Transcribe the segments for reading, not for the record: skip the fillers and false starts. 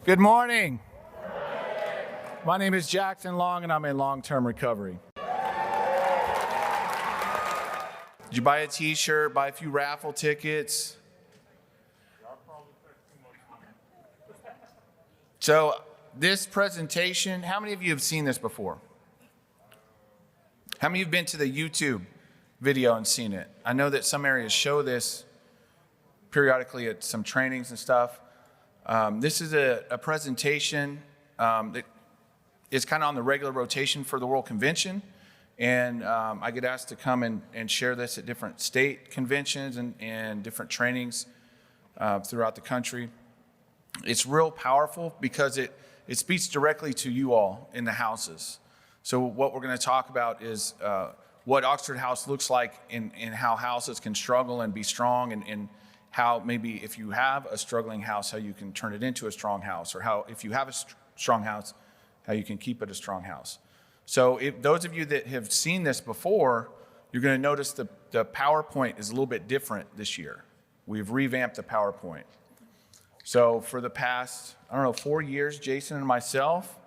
Good morning. My name is Jackson Long, and I'm in long-term recovery. Did you buy a t-shirt, buy a few raffle tickets? So this presentation, how many of you have seen this before? How many of you have been to the YouTube video and seen it? I know that some areas show this periodically at some trainings and stuff. This is a presentation that is kind of on the regular rotation for the World Convention. And I get asked to come and share this at different state conventions and different trainings throughout the country. It's real powerful because it speaks directly to you all in the houses. So what we're going to talk about is what Oxford House looks like and how houses can struggle and be strong, and how maybe if you have a struggling house, how you can turn it into a strong house, or how if you have a strong house, how you can keep it a strong house. So if those of you that have seen this before, you're going to notice the PowerPoint is a little bit different this year. We've revamped the PowerPoint. So for the past, 4 years, Jason and myself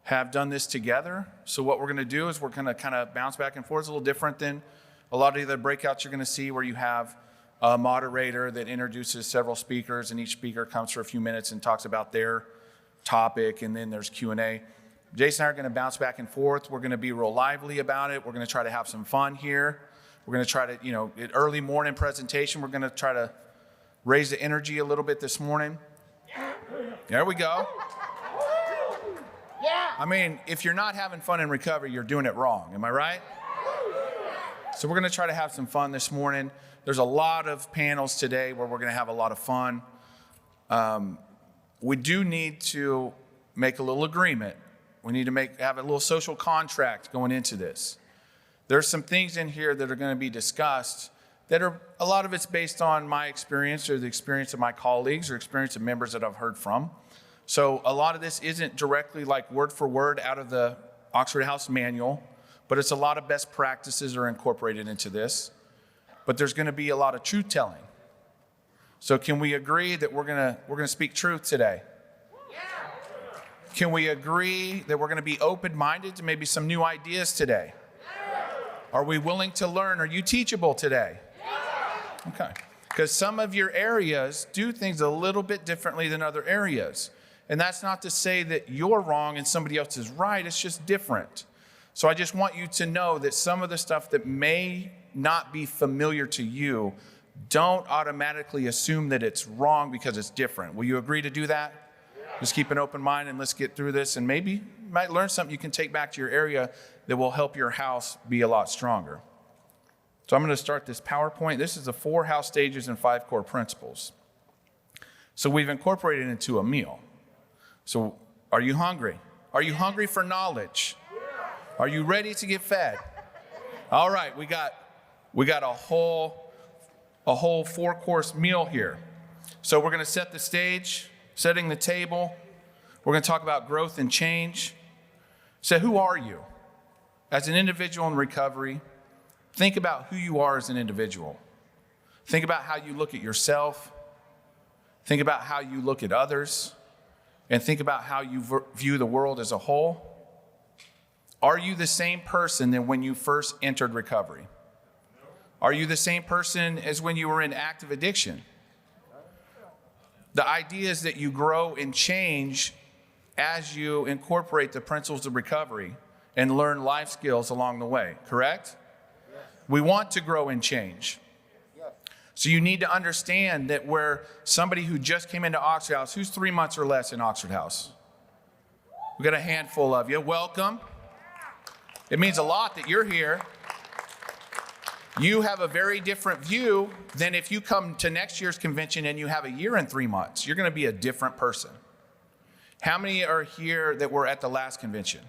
have done this together. So what we're going to do is we're going to kind of bounce back and forth. It's a little different than a lot of the breakouts you're going to see, where you have a moderator that introduces several speakers, and each speaker comes for a few minutes and talks about their topic, and then there's Q&A. Jason and I are going to bounce back and forth. We're going to be real lively about it. We're going to try to have some fun here. We're going to try to, at early morning presentation, we're going to try to raise the energy a little bit this morning. There we go. Yeah. I mean, if you're not having fun in recovery, you're doing it wrong. Am I right? So we're going to try to have some fun this morning. There's a lot of panels today where we're going to have a lot of fun. We do need to make a little agreement. We need to have a little social contract going into this. There's some things in here that are going to be discussed that are, a lot of it's based on my experience or the experience of my colleagues or experience of members that I've heard from. So a lot of this isn't directly like word for word out of the Oxford House manual, but it's a lot of best practices are incorporated into this. But there's going to be a lot of truth telling. So can we agree that we're going to speak truth today? Yeah. Can we agree that we're going to be open-minded to maybe some new ideas today? Yeah. Are we willing to learn? Are you teachable today? Yeah. Okay. Because some of your areas do things a little bit differently than other areas. And that's not to say that you're wrong and somebody else is right. It's just different. So I just want you to know that some of the stuff that may not be familiar to you, don't automatically assume that it's wrong because it's different. Will you agree to do that? Yeah. Just keep an open mind and let's get through this, and maybe you might learn something you can take back to your area that will help your house be a lot stronger. So I'm going to start this PowerPoint. This is the 4 house stages and 5 core principles. So we've incorporated it into a meal. So are you hungry? Are you hungry for knowledge? Are you ready to get fed? All right, we got a whole 4-course meal here. So we're going to set the stage, setting the table. We're going to talk about growth and change. So who are you? As an individual in recovery, think about who you are as an individual. Think about how you look at yourself. Think about how you look at others. And think about how you view the world as a whole. Are you the same person than when you first entered recovery? Are you the same person as when you were in active addiction? The idea is that you grow and change as you incorporate the principles of recovery and learn life skills along the way, correct? Yes. We want to grow and change. Yes. So you need to understand that where somebody who just came into Oxford House, who's 3 months or less in Oxford House? We got a handful of you. Welcome. It means a lot that you're here. You have a very different view than if you come to next year's convention and you have a year and 3 months. You're going to be a different person. How many are here that were at the last convention?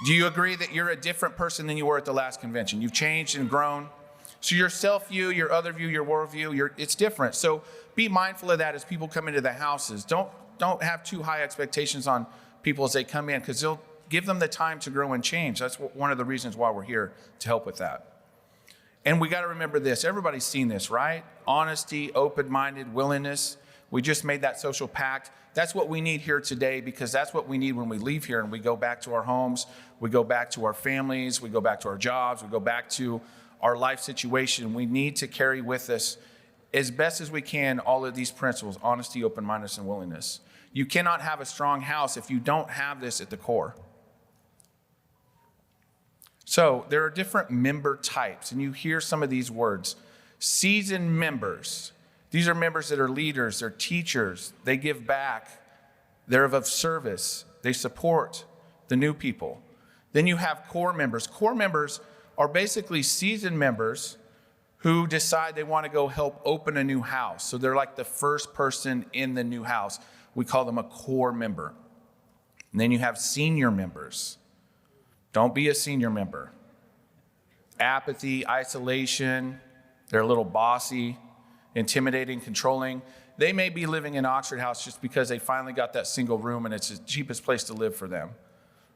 Do you agree that you're a different person than you were at the last convention? You've changed and grown. So your self-view, your other view, your worldview, it's different. So be mindful of that as people come into the houses. Don't have too high expectations on people as they come in, because they'll give them the time to grow and change. That's one of the reasons why we're here, to help with that. And we got to remember this. Everybody's seen this, right? Honesty, open-minded, willingness. We just made that social pact. That's what we need here today, because that's what we need when we leave here and we go back to our homes, we go back to our families, we go back to our jobs, we go back to our life situation. We need to carry with us as best as we can all of these principles: honesty, open-mindedness, and willingness. You cannot have a strong house if you don't have this at the core. So there are different member types, and you hear some of these words. Seasoned members. These are members that are leaders, they're teachers, they give back, they're of service, they support the new people. Then you have core members. Core members are basically seasoned members who decide they want to go help open a new house. So they're like the first person in the new house. We call them a core member. And then you have senior members. Don't be a senior member. Apathy, isolation, they're a little bossy, intimidating, controlling. They may be living in Oxford House just because they finally got that single room and it's the cheapest place to live for them.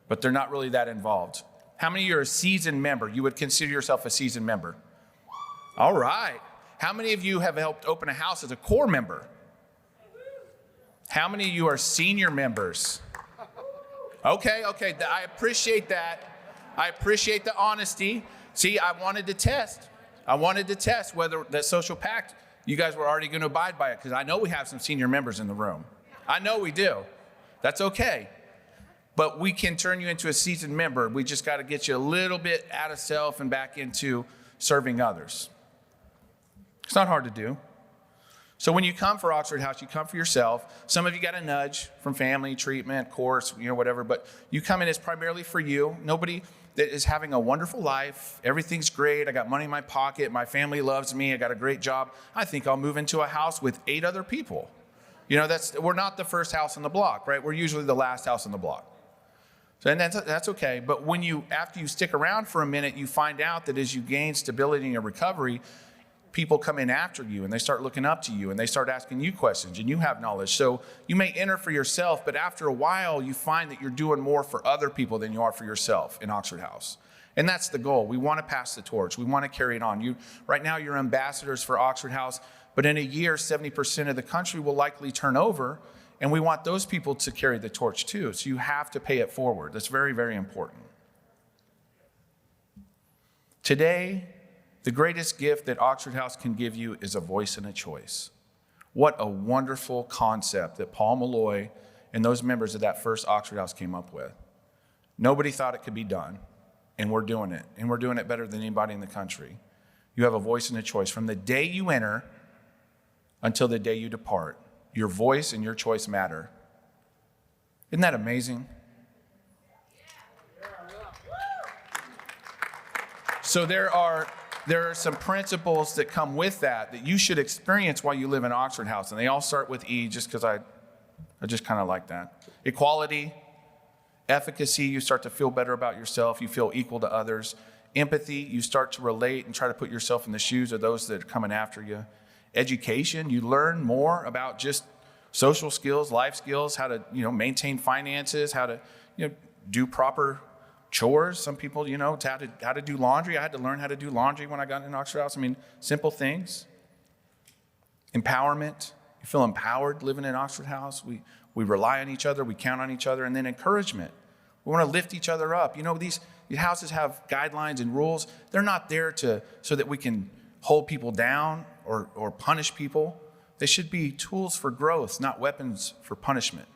But they're not really that involved. How many of you are a seasoned member? You would consider yourself a seasoned member. All right. How many of you have helped open a house as a core member? How many of you are senior members? Okay. I appreciate that. I appreciate the honesty. See, I wanted to test whether that social pact, you guys were already going to abide by it, because I know we have some senior members in the room. I know we do. That's okay. But we can turn you into a seasoned member. We just got to get you a little bit out of self and back into serving others. It's not hard to do. So when you come for Oxford House, you come for yourself. Some of you got a nudge from family, treatment, course, whatever, but you come in as primarily for you. Nobody that is having a wonderful life. Everything's great. I got money in my pocket. My family loves me. I got a great job. I think I'll move into a house with 8 other people. We're not the first house on the block, right? We're usually the last house on the block. So, and that's okay. But after you stick around for a minute, you find out that as you gain stability in your recovery, people come in after you and they start looking up to you and they start asking you questions and you have knowledge. So you may enter for yourself, but after a while you find that you're doing more for other people than you are for yourself in Oxford House. And that's the goal. We want to pass the torch. We want to carry it on. Right now you're ambassadors for Oxford House, but in a year 70% of the country will likely turn over, and we want those people to carry the torch too. So you have to pay it forward. That's very, very important. Today, the greatest gift that Oxford House can give you is a voice and a choice. What a wonderful concept that Paul Malloy and those members of that first Oxford House came up with. Nobody thought it could be done, and we're doing it. And we're doing it better than anybody in the country. You have a voice and a choice. From the day you enter until the day you depart, your voice and your choice matter. Isn't that amazing? So there are some principles that come with that you should experience while you live in Oxford House. And they all start with E, just because I just kind of like that. Equality, efficacy, you start to feel better about yourself. You feel equal to others. Empathy, you start to relate and try to put yourself in the shoes of those that are coming after you. Education, you learn more about just social skills, life skills, how to maintain finances, how to do proper chores. Some people, how to do laundry. I had to learn how to do laundry when I got in Oxford House. Simple things. Empowerment. You feel empowered living in Oxford House. We rely on each other. We count on each other. And then encouragement. We want to lift each other up. These houses have guidelines and rules. They're not there so that we can hold people down or punish people. They should be tools for growth, not weapons for punishment.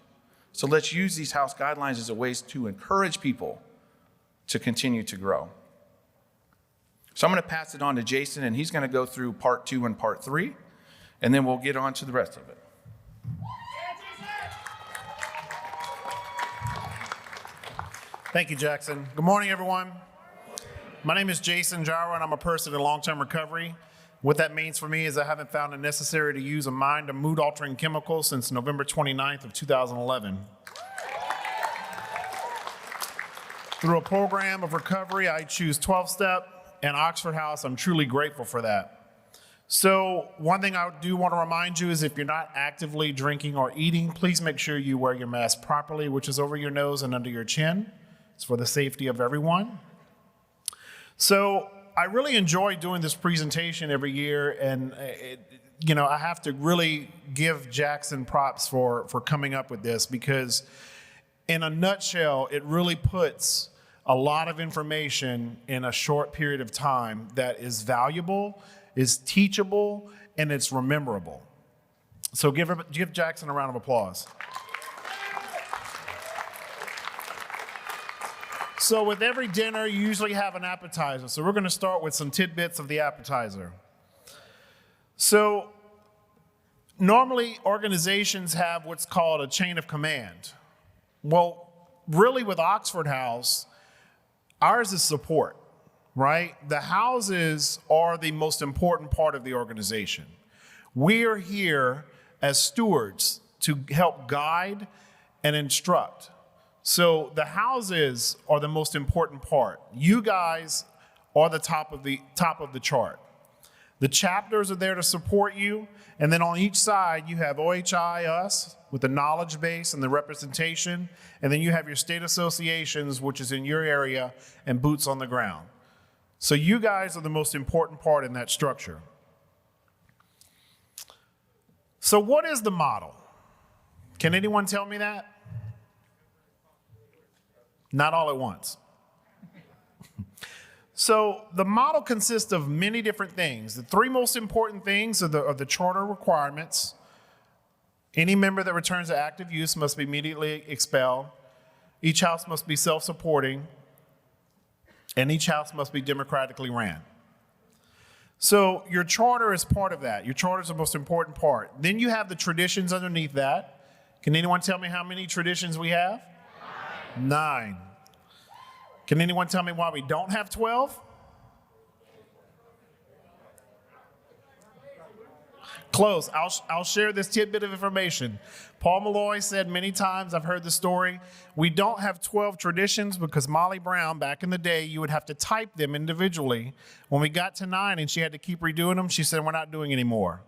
So let's use these house guidelines as a way to encourage people to continue to grow. So I'm going to pass it on to Jason, and he's going to go through part 2 and part 3, and then we'll get on to the rest of it. Thank you, Jackson. Good morning, everyone. My name is Jason Jara, and I'm a person in long-term recovery. What that means for me is I haven't found it necessary to use a mind or mood-altering chemical since November 29th of 2011. Through a program of recovery, I choose 12-step and Oxford House. I'm truly grateful for that. So one thing I do want to remind you is if you're not actively drinking or eating, please make sure you wear your mask properly, which is over your nose and under your chin. It's for the safety of everyone. So I really enjoy doing this presentation every year, and I have to really give Jackson props for coming up with this, because in a nutshell, it really puts a lot of information in a short period of time that is valuable, is teachable, and it's rememberable. So give Jackson a round of applause. So with every dinner, you usually have an appetizer. So we're going to start with some tidbits of the appetizer. So normally organizations have what's called a chain of command. Well, really with Oxford House, ours is support, right? The houses are the most important part of the organization. We are here as stewards to help guide and instruct. So the houses are the most important part. You guys are the top of the chart. The chapters are there to support you, and then on each side you have OHI, us, with the knowledge base and the representation, and then you have your state associations, which is in your area, and boots on the ground. So you guys are the most important part in that structure. So what is the model? Can anyone tell me that? Not all at once. So the model consists of many different things. The three most important things are the charter requirements. Any member that returns to active use must be immediately expelled. Each house must be self-supporting, and each house must be democratically ran. So your charter is part of that. Your charter is the most important part. Then you have the traditions underneath that. Can anyone tell me how many traditions we have? 9. Can anyone tell me why we don't have 12? Close. I'll share this tidbit of information. Paul Malloy said many times, I've heard the story, we don't have 12 traditions because Molly Brown, back in the day, you would have to type them individually. When we got to 9 and she had to keep redoing them, she said, we're not doing any more.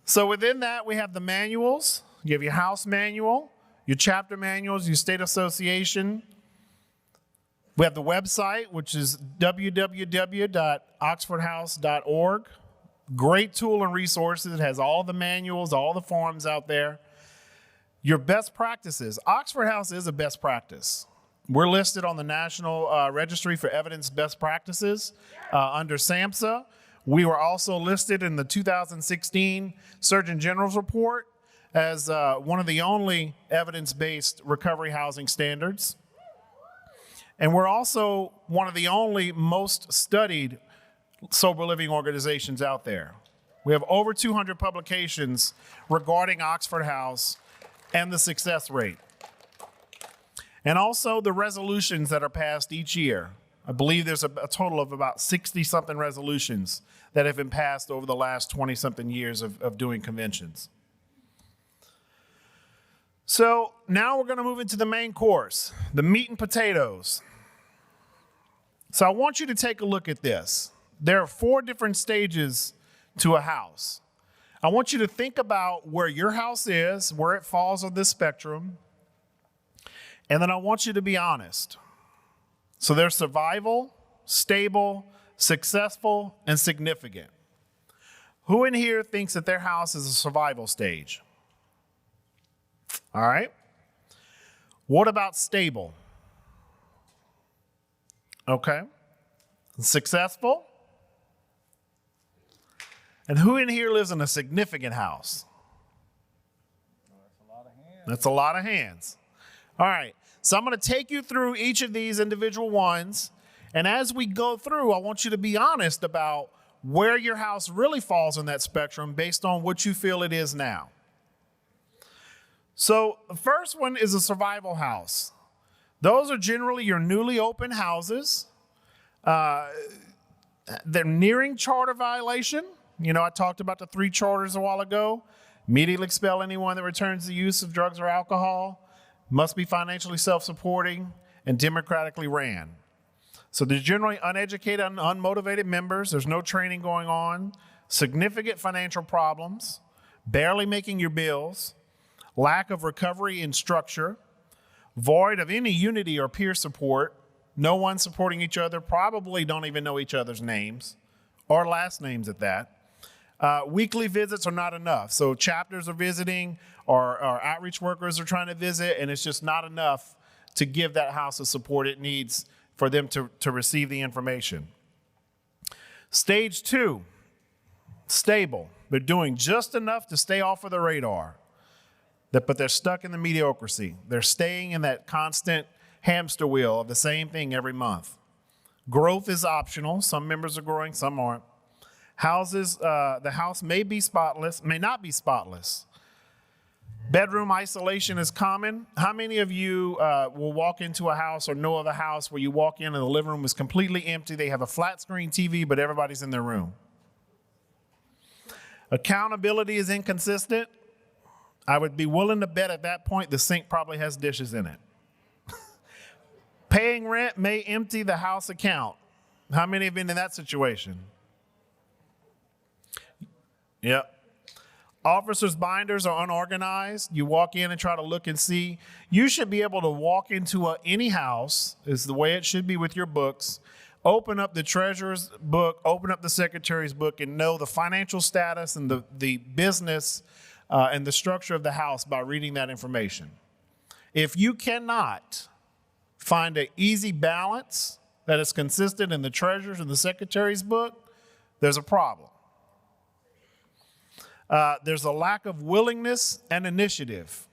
So within that, we have the manuals. You have your house manual, your chapter manuals, your state association. We have the website, which is www.oxfordhouse.org. Great tool and resources. It has all the manuals, all the forms out there. Your best practices. Oxford House is a best practice. We're listed on the National Registry for Evidence Best Practices under SAMHSA. We were also listed in the 2016 Surgeon General's report as one of the only evidence-based recovery housing standards. And we're also one of the only most studied sober living organizations out there. We have over 200 publications regarding Oxford House and the success rate. And also the resolutions that are passed each year. I believe there's a total of about 60-something resolutions that have been passed over the last 20-something years of doing conventions. So now we're going to move into the main course, the meat and potatoes. So I want you to take a look at this. There are 4 different stages to a house. I want you to think about where your house is, where it falls on this spectrum, and then I want you to be honest. So there's survival, stable, successful, and significant. Who in here thinks that their house is a survival stage? All right. What about stable? Okay. Successful? And who in here lives in a significant house? That's a lot of hands. All right. So I'm going to take you through each of these individual ones. And as we go through, I want you to be honest about where your house really falls on that spectrum based on what you feel it is now. So the first one is a survival house. Those are generally your newly opened houses. They're nearing charter violation. You know, I talked about the 3 charters a while ago. Immediately expel anyone that returns to the use of drugs or alcohol. Must be financially self-supporting and democratically ran. So they're generally uneducated and unmotivated members. There's no training going on. Significant financial problems. Barely making your bills. Lack of recovery and structure. Void of any unity or peer support. No one supporting each other. Probably don't even know each other's names or last names at that. Weekly visits are not enough. So chapters are visiting or outreach workers are trying to visit, and it's just not enough to give that house the support it needs for them to receive the information. Stage 2, stable. They're doing just enough to stay off of the radar, but they're stuck in the mediocrity. They're staying in that constant hamster wheel of the same thing every month. Growth is optional. Some members are growing, some aren't. The house may not be spotless. Bedroom isolation is common. How many of you will walk into a house or know of a house where you walk in and the living room is completely empty? They have a flat screen TV, but everybody's in their room. Accountability is inconsistent. I would be willing to bet at that point the sink probably has dishes in it. Paying rent may empty the house account. How many have been in that situation? Yep. Officers' binders are unorganized. You walk in and try to look and see. You should be able to walk into any house, is the way it should be with your books, open up the treasurer's book, open up the secretary's book, and know the financial status and the business and the structure of the house by reading that information. If you cannot find an easy balance that is consistent in the treasurer's and the secretary's book, there's a problem. There's a lack of willingness and initiative.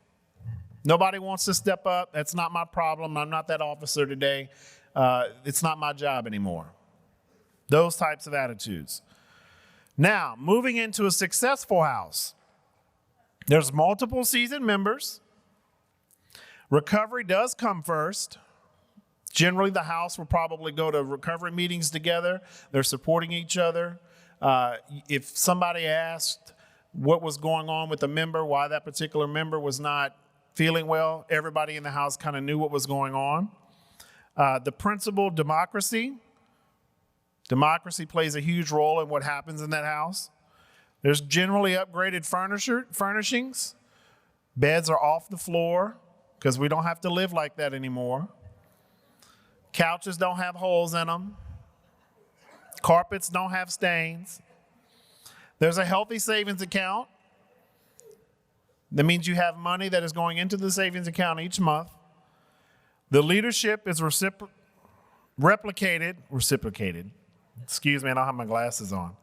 Nobody wants to step up. That's not my problem. I'm not that officer today. It's not my job anymore. Those types of attitudes. Now, moving into a successful house. There's multiple seasoned members. Recovery does come first. Generally, the house will probably go to recovery meetings together. They're supporting each other. If somebody asked what was going on with a member, why that particular member was not feeling well, everybody in the house kind of knew what was going on. The principle democracy. Democracy plays a huge role in what happens in that house. There's generally upgraded furnishings. Beds are off the floor because we don't have to live like that anymore. Couches don't have holes in them. Carpets don't have stains. There's a healthy savings account. That means you have money that is going into the savings account each month. The leadership is reciprocated. Excuse me, I don't have my glasses on.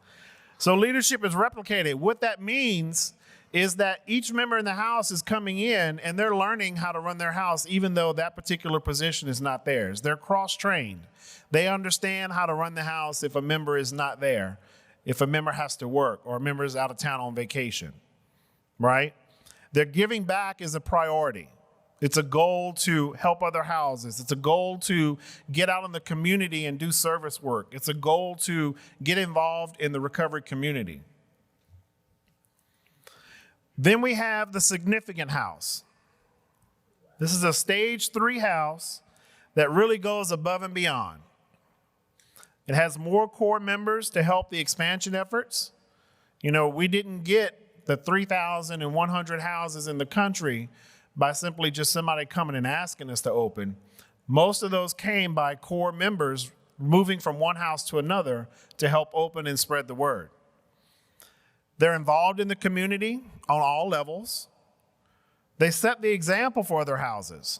So leadership is replicated. What that means is that each member in the house is coming in and they're learning how to run their house even though that particular position is not theirs. They're cross-trained. They understand how to run the house if a member is not there, if a member has to work or a member is out of town on vacation, right? Their giving back is a priority. It's a goal to help other houses. It's a goal to get out in the community and do service work. It's a goal to get involved in the recovery community. Then we have the significant house. This is a stage 3 house that really goes above and beyond. It has more core members to help the expansion efforts. You know, we didn't get the 3,100 houses in the country by simply just somebody coming and asking us to open. Most of those came by core members moving from one house to another to help open and spread the word. They're involved in the community on all levels. They set the example for other houses.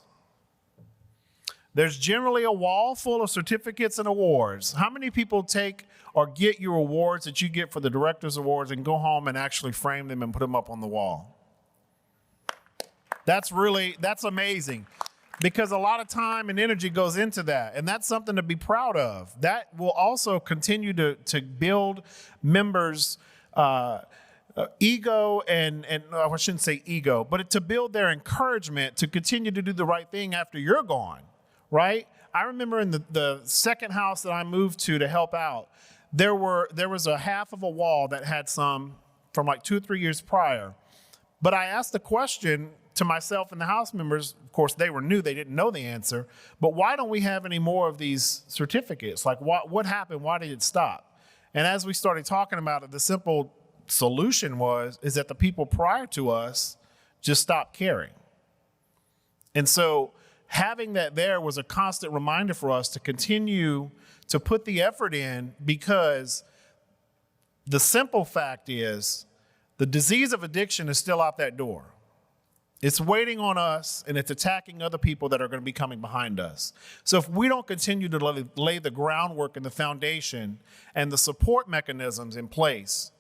There's generally a wall full of certificates and awards. How many people take or get your awards that you get for the Director's Awards and go home and actually frame them and put them up on the wall? That's amazing because a lot of time and energy goes into that, and that's something to be proud of. That will also continue to build members' ego and I shouldn't say ego, but to build their encouragement to continue to do the right thing after you're gone, right? I remember in the second house that I moved to help out, there was a half of a wall that had some from like 2 or 3 years prior. But I asked the question to myself and the house members. Of course, they were new, they didn't know the answer, but why don't we have any more of these certificates? Like what happened? Why did it stop? And as we started talking about it, the simple solution is that the people prior to us just stopped caring. And so having that there was a constant reminder for us to continue to put the effort in because The simple fact is the disease of addiction is still out that door. It's waiting on us, and it's attacking other people that are going to be coming behind us. So if we don't continue to lay the groundwork and the foundation and the support mechanisms in place,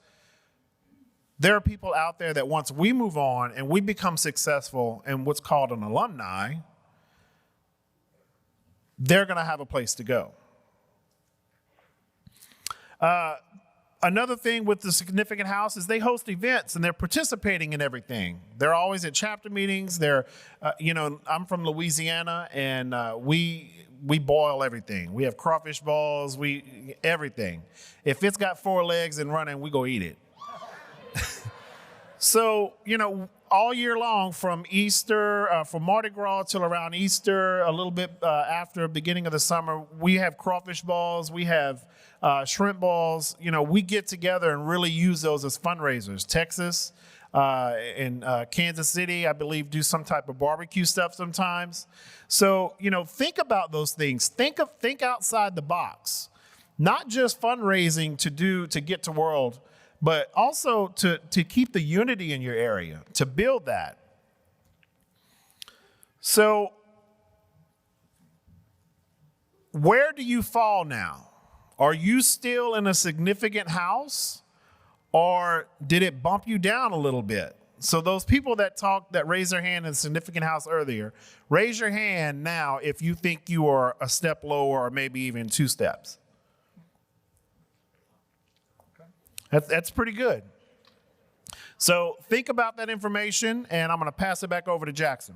there are people out there that once we move on and we become successful in what's called an alumni, they're going to have a place to go. Another thing with the Significant House is they host events and they're participating in everything. They're always at chapter meetings. I'm from Louisiana, and we boil everything. We have crawfish balls, everything. If it's got 4 legs and running, we go eat it. So, all year long from Easter, from Mardi Gras till around Easter, a little bit after beginning of the summer, we have crawfish balls, we have shrimp balls. We get together and really use those as fundraisers. Texas and Kansas City, I believe, do some type of barbecue stuff sometimes. So, think about those things. Think outside the box. Not just fundraising to get to world, but also to keep the unity in your area, to build that. So, where do you fall now? Are you still in a significant house, or did it bump you down a little bit? So those people that raised their hand in a significant house earlier, raise your hand now if you think you are a step lower or maybe even 2 steps. That's pretty good. So think about that information, and I'm going to pass it back over to Jackson.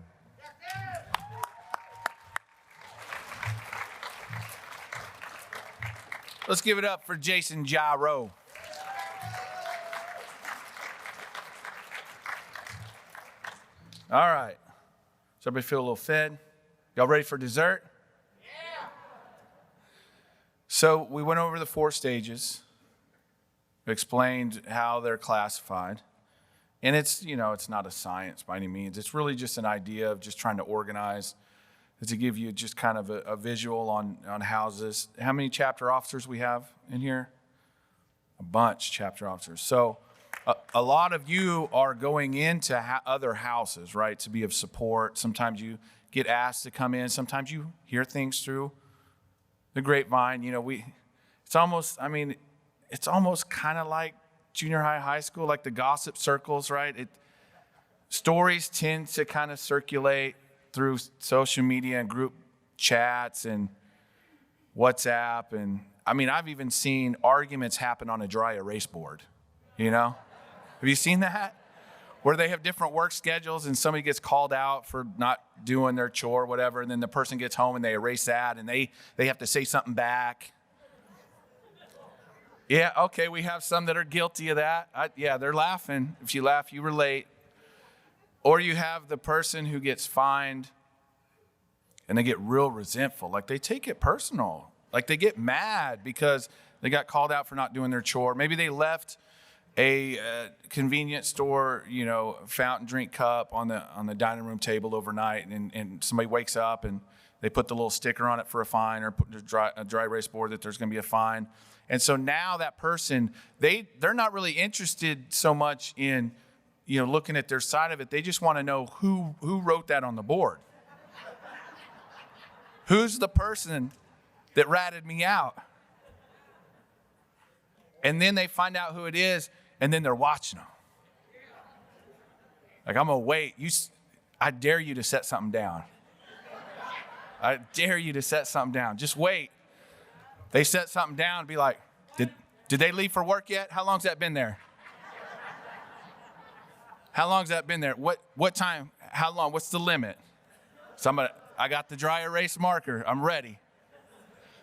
Let's give it up for Jason Gyro. All right. So everybody feel a little fed? Y'all ready for dessert? Yeah. So we went over the 4 stages. Explained how they're classified. And it's not a science by any means. It's really just an idea of just trying to organize, to give you just kind of a visual on houses. How many chapter officers we have in here? A bunch, chapter officers. So a lot of you are going into other houses, right, to be of support. Sometimes you get asked to come in. Sometimes you hear things through the grapevine. It's almost kind of like junior high, high school, like the gossip circles, right? Stories tend to kind of circulate through social media and group chats and WhatsApp. And I've even seen arguments happen on a dry erase board, Have you seen that? Where they have different work schedules and somebody gets called out for not doing their chore or whatever, and then the person gets home and they erase that and they have to say something back. Yeah, okay, we have some that are guilty of that. They're laughing. If you laugh, you relate. Or you have the person who gets fined and they get real resentful. Like they take it personal. Like they get mad because they got called out for not doing their chore. Maybe they left a convenience store, fountain drink cup on the dining room table overnight, and somebody wakes up and they put the little sticker on it for a fine, or put a dry erase board that there's going to be a fine. And so now that person, they're not really interested so much in, looking at their side of it. They just want to know who wrote that on the board. Who's the person that ratted me out? And then they find out who it is, and then they're watching them. Like, I'm going to wait. I dare you to set something down. I dare you to set something down. Just wait. They set something down and be like, did they leave for work yet? How long's that been there? How long's that been there? What time? How long? What's the limit? I got the dry erase marker. I'm ready.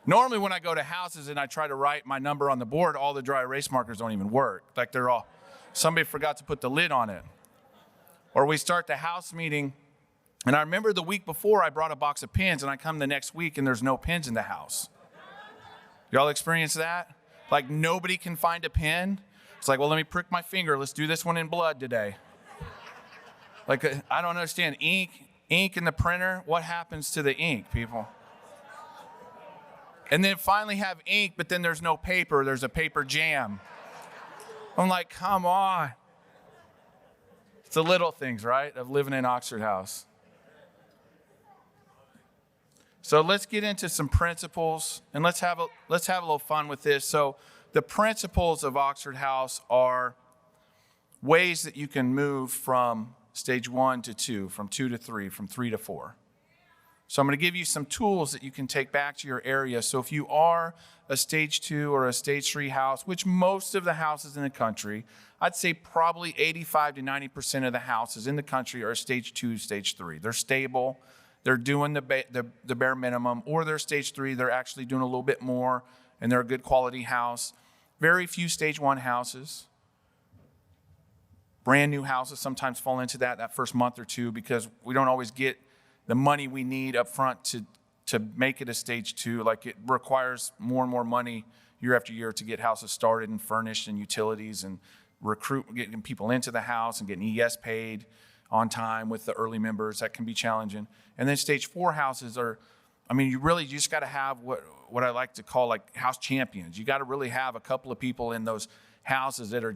Normally when I go to houses and I try to write my number on the board, all the dry erase markers don't even work. Like somebody forgot to put the lid on it. Or we start the house meeting, and I remember the week before I brought a box of pens, and I come the next week and there's no pens in the house. Y'all experience that? Like nobody can find a pen. It's like, well, let me prick my finger. Let's do this one in blood today. Like, I don't understand. Ink in the printer. What happens to the ink, people? And then finally have ink, but then there's no paper. There's a paper jam. I'm like, come on. It's the little things, right, of living in Oxford House. So let's get into some principles, and let's have a little fun with this. So the principles of Oxford House are ways that you can move from stage 1 to 2, from 2 to 3, from 3 to 4. So I'm going to give you some tools that you can take back to your area. So if you are a stage 2 or a stage 3 house, which most of the houses in the country, I'd say probably 85 to 90% of the houses in the country are stage 2, stage 3. They're stable. They're doing the bare minimum, or they're stage 3. They're actually doing a little bit more, and they're a good quality house. Very few stage 1 houses. Brand new houses sometimes fall into that first month or two because we don't always get the money we need up front to make it a stage 2. Like, it requires more and more money year after year to get houses started and furnished and utilities and getting people into the house and getting ES paid on time with the early members. That can be challenging. And then stage 4 houses are, you just got to have what I like to call like house champions. You got to really have a couple of people in those houses that are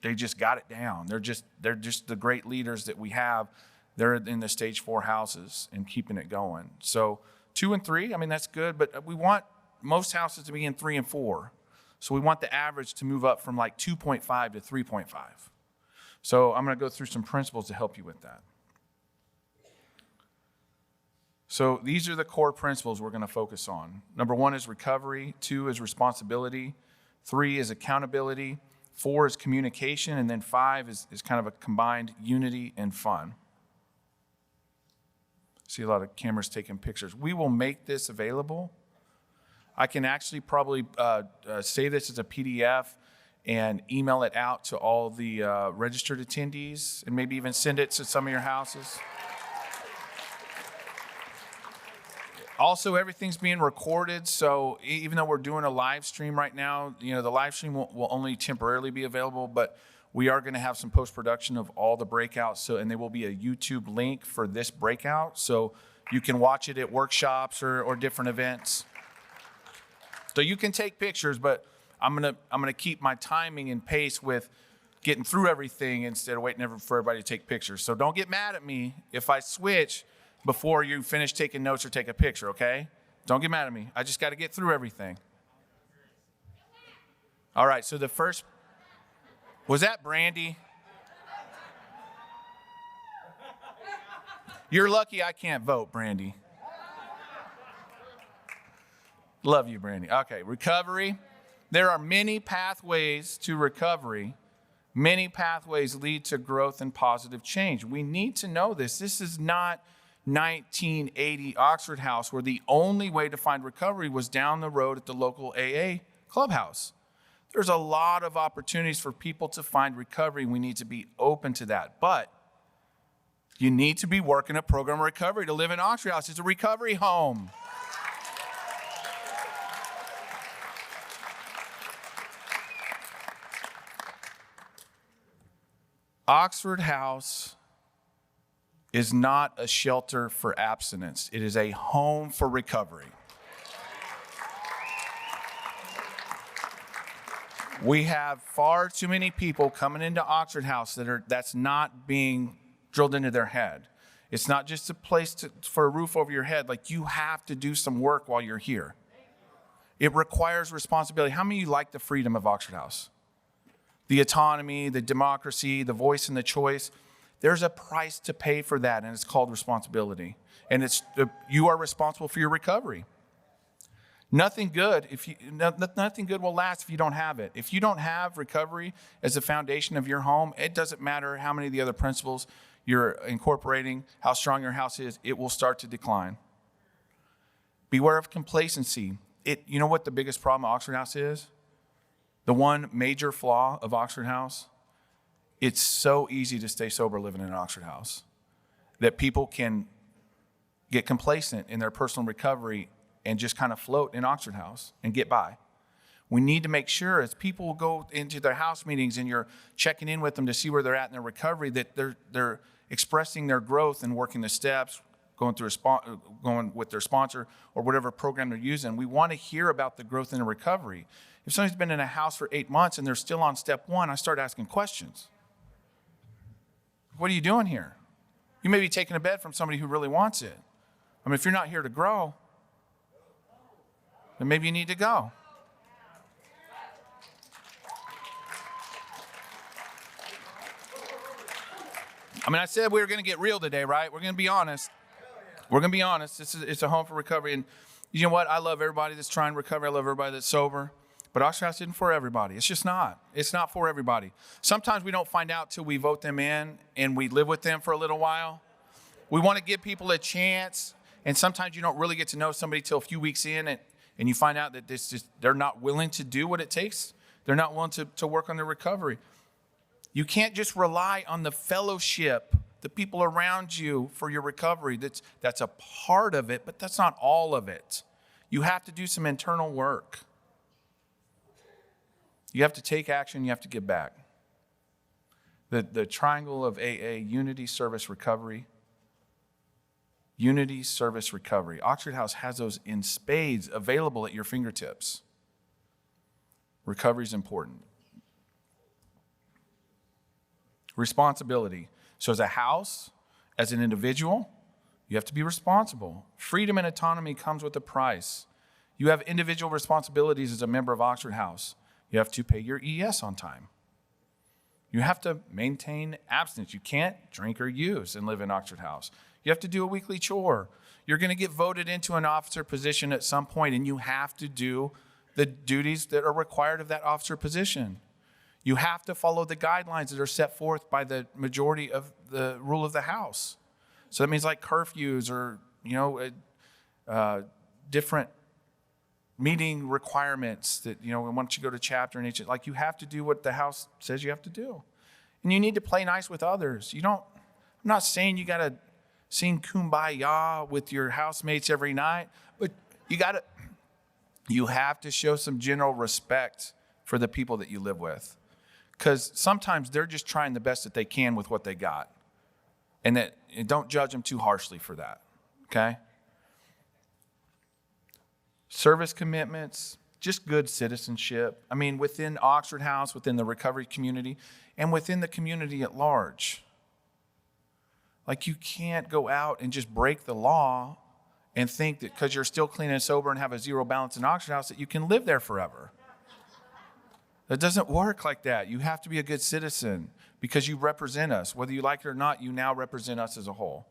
they just got it down. They're just the great leaders that we have. They're in the stage 4 houses and keeping it going. So 2 and 3, that's good, but we want most houses to be in 3 and 4. So we want the average to move up from like 2.5 to 3.5. So I'm going to go through some principles to help you with that. So these are the core principles we're going to focus on. Number 1 is recovery. 2 is responsibility. 3 is accountability. 4 is communication. And then 5 is kind of a combined unity and fun. See a lot of cameras taking pictures. We will make this available. I can actually probably save this as a PDF and email it out to all the registered attendees and maybe even send it to some of your houses. Also, everything's being recorded, so even though we're doing a live stream right now, the live stream will only temporarily be available, but we are going to have some post-production of all the breakouts, and there will be a YouTube link for this breakout, so you can watch it at workshops or different events. So you can take pictures, but I'm gonna keep my timing and pace with getting through everything instead of waiting for everybody to take pictures. So don't get mad at me if I switch before you finish taking notes or take a picture, okay? Don't get mad at me. I just got to get through everything. All right, so the first, was that Brandy? You're lucky I can't vote, Brandy. Love you, Brandy. Okay, recovery. There are many pathways to recovery. Many pathways lead to growth and positive change. We need to know this. This is not 1980 Oxford House, where the only way to find recovery was down the road at the local AA clubhouse. There's a lot of opportunities for people to find recovery. We need to be open to that. But you need to be working a program of recovery to live in Oxford House. It's a recovery home. Oxford House is not a shelter for abstinence. It is a home for recovery. We have far too many people coming into Oxford House that's not being drilled into their head. It's not just a place for a roof over your head. Like, you have to do some work while you're here. It requires responsibility. How many of you like the freedom of Oxford House? The autonomy, the democracy, the voice and the choice. There's a price to pay for that, and it's called responsibility. And you are responsible for your recovery. Nothing good will last if you don't have it. If you don't have recovery as the foundation of your home, it doesn't matter how many of the other principles you're incorporating, how strong your house is, it will start to decline. Beware of complacency. You know what the biggest problem of Oxford House is? The one major flaw of Oxford House? It's so easy to stay sober living in an Oxford House that people can get complacent in their personal recovery and just kind of float in Oxford House and get by. We need to make sure as people go into their house meetings and you're checking in with them to see where they're at in their recovery, that they're expressing their growth and working the steps, going with their sponsor or whatever program they're using. We want to hear about the growth and the recovery. If somebody's been in a house for 8 months and they're still on step 1, I start asking questions. What are you doing here? You may be taking a bed from somebody who really wants it. I mean, if you're not here to grow, then maybe you need to go. I mean, I said we were going to get real today, right? We're going to be honest. We're going to be honest. It's a home for recovery. And you know what? I love everybody that's trying to recover. I love everybody that's sober. But Oxford House isn't for everybody. It's just not. It's not for everybody. Sometimes we don't find out till we vote them in and we live with them for a little while. We want to give people a chance. And sometimes you don't really get to know somebody till a few weeks in and you find out that they're not willing to do what it takes. They're not willing to work on their recovery. You can't just rely on the fellowship, the people around you for your recovery. That's a part of it, but that's not all of it. You have to do some internal work. You have to take action. You have to give back. The triangle of AA, unity, service, recovery. Unity, service, recovery. Oxford House has those in spades available at your fingertips. Recovery is important. Responsibility. So as a house, as an individual, you have to be responsible. Freedom and autonomy comes with a price. You have individual responsibilities as a member of Oxford House. You have to pay your ES on time. You have to maintain abstinence. You can't drink or use and live in Oxford House. You have to do a weekly chore. You're going to get voted into an officer position at some point, and you have to do the duties that are required of that officer position. You have to follow the guidelines that are set forth by the majority of the rule of the house. So that means like curfews or, different meeting requirements that, once you go to chapter and each, like you have to do what the house says you have to do. And you need to play nice with others. I'm not saying you got to sing Kumbaya with your housemates every night, but you have to show some general respect for the people that you live with. Because sometimes they're just trying the best that they can with what they got. And don't judge them too harshly for that, okay? Service commitments, just good citizenship. I mean, within Oxford House, within the recovery community, and within the community at large. Like you can't go out and just break the law and think that because you're still clean and sober and have a zero balance in Oxford House that you can live there forever. That doesn't work like that. You have to be a good citizen because you represent us. Whether you like it or not, you now represent us as a whole.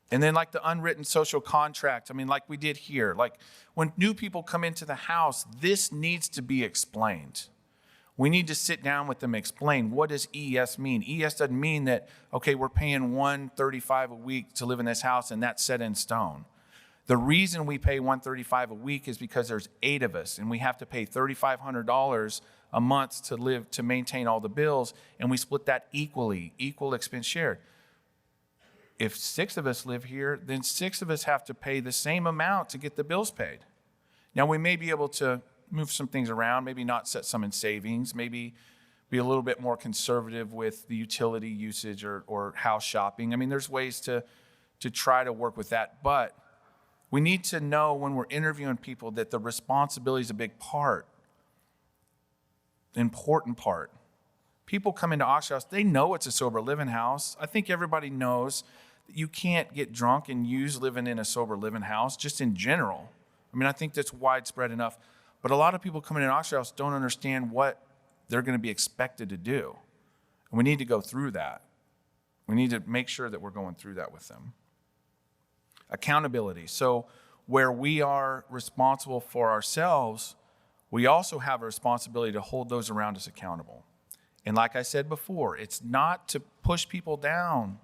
And then like the unwritten social contract, like we did here, like when new people come into the house, this needs to be explained. We need to sit down with them and explain, what does ES mean? ES doesn't mean that, okay, we're paying $135 a week to live in this house and that's set in stone. The reason we pay $135 a week is because there's 8 of us and we have to pay $3,500 a month to maintain all the bills, and we split that equally, equal expense shared. If 6 of us live here, then 6 of us have to pay the same amount to get the bills paid. Now we may be able to move some things around, maybe not set some in savings, maybe be a little bit more conservative with the utility usage or house shopping. There's ways to try to work with that, but we need to know when we're interviewing people that the responsibility is a big part, important part. People come into Oxford House, they know it's a sober living house. I think everybody knows that you can't get drunk and use living in a sober living house, just in general. I think that's widespread enough. But a lot of people coming into Oxford House don't understand what they're going to be expected to do. And we need to go through that. We need to make sure that we're going through that with them. Accountability. So where we are responsible for ourselves, we also have a responsibility to hold those around us accountable. And like I said before, it's not to push people down.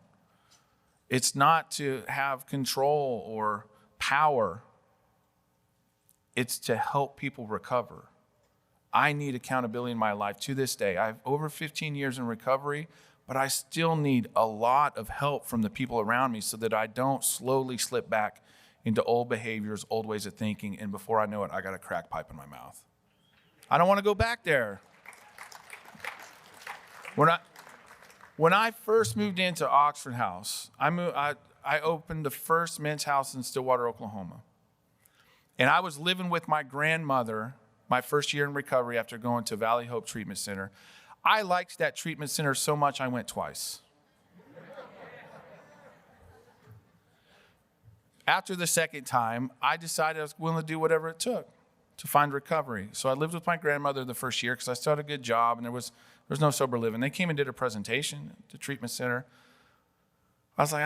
It's not to have control or power. It's to help people recover. I need accountability in my life to this day. I have over 15 years in recovery, but I still need a lot of help from the people around me so that I don't slowly slip back into old behaviors, old ways of thinking, and before I know it, I got a crack pipe in my mouth. I don't want to go back there. When I first moved into Oxford House, I opened the first men's house in Stillwater, Oklahoma. And I was living with my grandmother my first year in recovery after going to Valley Hope Treatment Center. I liked that treatment center so much I went twice. After the second time, I decided I was willing to do whatever it took to find recovery. So I lived with my grandmother the first year because I still had a good job and there was no sober living. They came and did a presentation at the treatment center. I was like,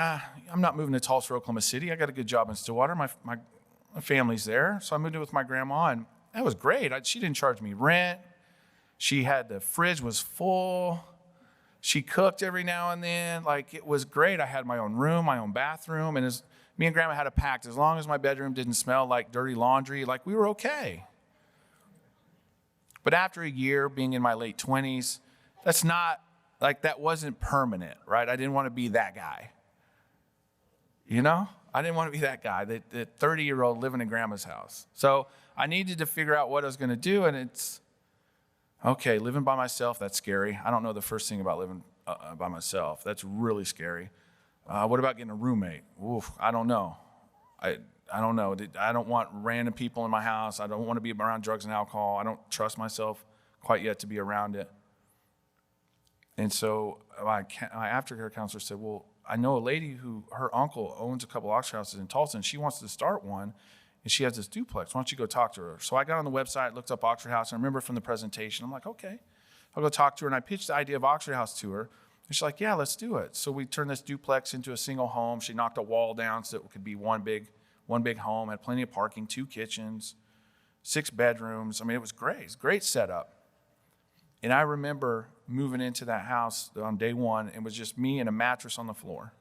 I'm not moving to Tulsa, Oklahoma City. I got a good job in Stillwater. My family's there. So I moved in with my grandma, and that was great. She didn't charge me rent. She had, the fridge was full. She cooked every now and then. Like, it was great. I had my own room, my own bathroom, and me and Grandma had a pact. As long as my bedroom didn't smell like dirty laundry, like, we were okay. But after a year being in my late 20s, that wasn't permanent, right? I didn't want to be that guy. You know? I didn't want to be that guy, the 30-year-old living in Grandma's house. So I needed to figure out what I was going to do, and it's, okay, living by myself, that's scary. I don't know the first thing about living by myself. That's really scary. What about getting a roommate? Oof, I don't know. I don't know. I don't want random people in my house. I don't want to be around drugs and alcohol. I don't trust myself quite yet to be around it. And so my aftercare counselor said, well, I know a lady who, her uncle owns a couple Oxford houses in Tulsa, and she wants to start one, and she has this duplex. Why don't you go talk to her? So I got on the website, looked up Oxford House, and I remember from the presentation, I'm like, okay, I'll go talk to her. And I pitched the idea of Oxford House to her. And she's like, yeah, let's do it. So we turned this duplex into a single home. She knocked a wall down so it could be one big home, had plenty of parking, 2 kitchens, 6 bedrooms. I mean, it was great. It was a great setup. And I remember moving into that house on day one. It was just me and a mattress on the floor.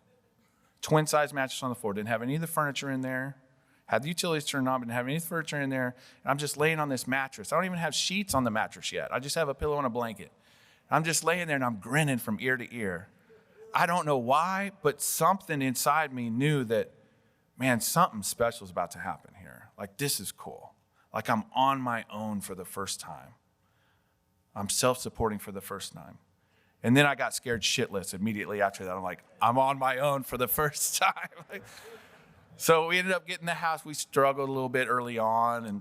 Twin-size mattress on the floor. Didn't have any of the furniture in there. Had the utilities turned on, but didn't have any furniture in there. And I'm just laying on this mattress. I don't even have sheets on the mattress yet. I just have a pillow and a blanket. I'm just laying there and I'm grinning from ear to ear. I don't know why, but something inside me knew that, man, something special is about to happen here. Like, this is cool. Like, I'm on my own for the first time. I'm self-supporting for the first time. And then I got scared shitless immediately after that. I'm like, I'm on my own for the first time. So we ended up getting the house. We struggled a little bit early on, and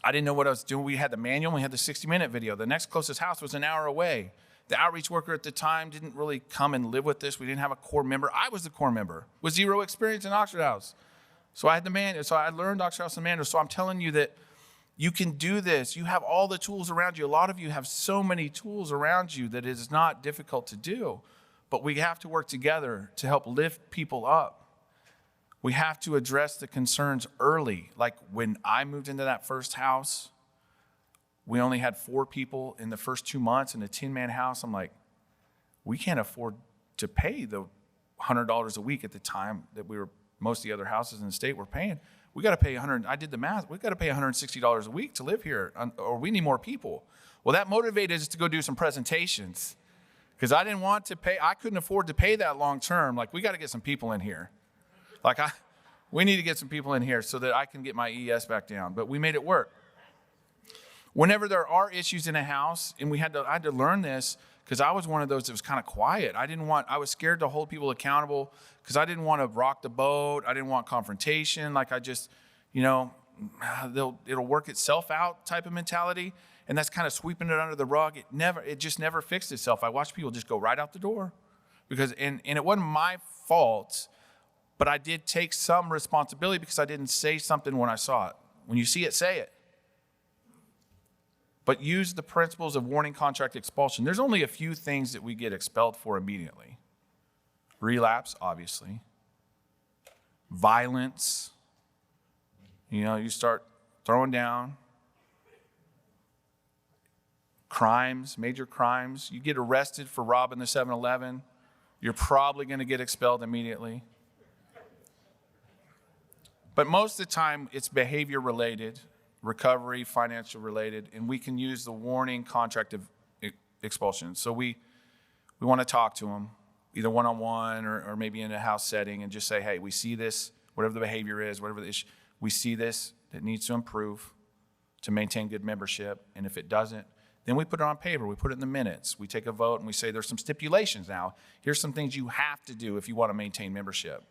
I didn't know what I was doing. We had the manual, and we had the 60-minute video. The next closest house was an hour away. The outreach worker at the time didn't really come and live with us. We didn't have a core member. I was the core member with 0 experience in Oxford House. So I had the manual. So I learned Oxford House and manual. So I'm telling you that you can do this. You have all the tools around you. A lot of you have so many tools around you that it is not difficult to do. But we have to work together to help lift people up. We have to address the concerns early. Like when I moved into that first house, we only had 4 people in the first 2 months in a 10-man house. I'm like, we can't afford to pay the $100 a week at the time that most of the other houses in the state were paying. We got to pay I did the math. We got to pay $160 a week to live here, or we need more people. Well, that motivated us to go do some presentations because I didn't want to pay. I couldn't afford to pay that long term. Like, we got to get some people in here. Like, we need to get some people in here so that I can get my ES back down. But we made it work. Whenever there are issues in a house, and I had to learn this because I was one of those that was kind of quiet. I was scared to hold people accountable because I didn't want to rock the boat. I didn't want confrontation. Like, I just, it'll work itself out type of mentality. And that's kind of sweeping it under the rug. It just never fixed itself. I watched people just go right out the door and it wasn't my fault. But I did take some responsibility because I didn't say something when I saw it. When you see it, say it. But use the principles of warning, contract, expulsion. There's only a few things that we get expelled for immediately. Relapse, obviously. Violence. You start throwing down. Crimes, major crimes. You get arrested for robbing the 7-Eleven. You're probably going to get expelled immediately. But most of the time, it's behavior related, recovery, financial related, and we can use the warning, contract of expulsion. So we want to talk to them, either one-on-one or maybe in a house setting, and just say, hey, we see this, whatever the behavior is, whatever the issue, we see this that needs to improve to maintain good membership, and if it doesn't, then we put it on paper, we put it in the minutes, we take a vote, and we say there's some stipulations now. Here's some things you have to do if you want to maintain membership.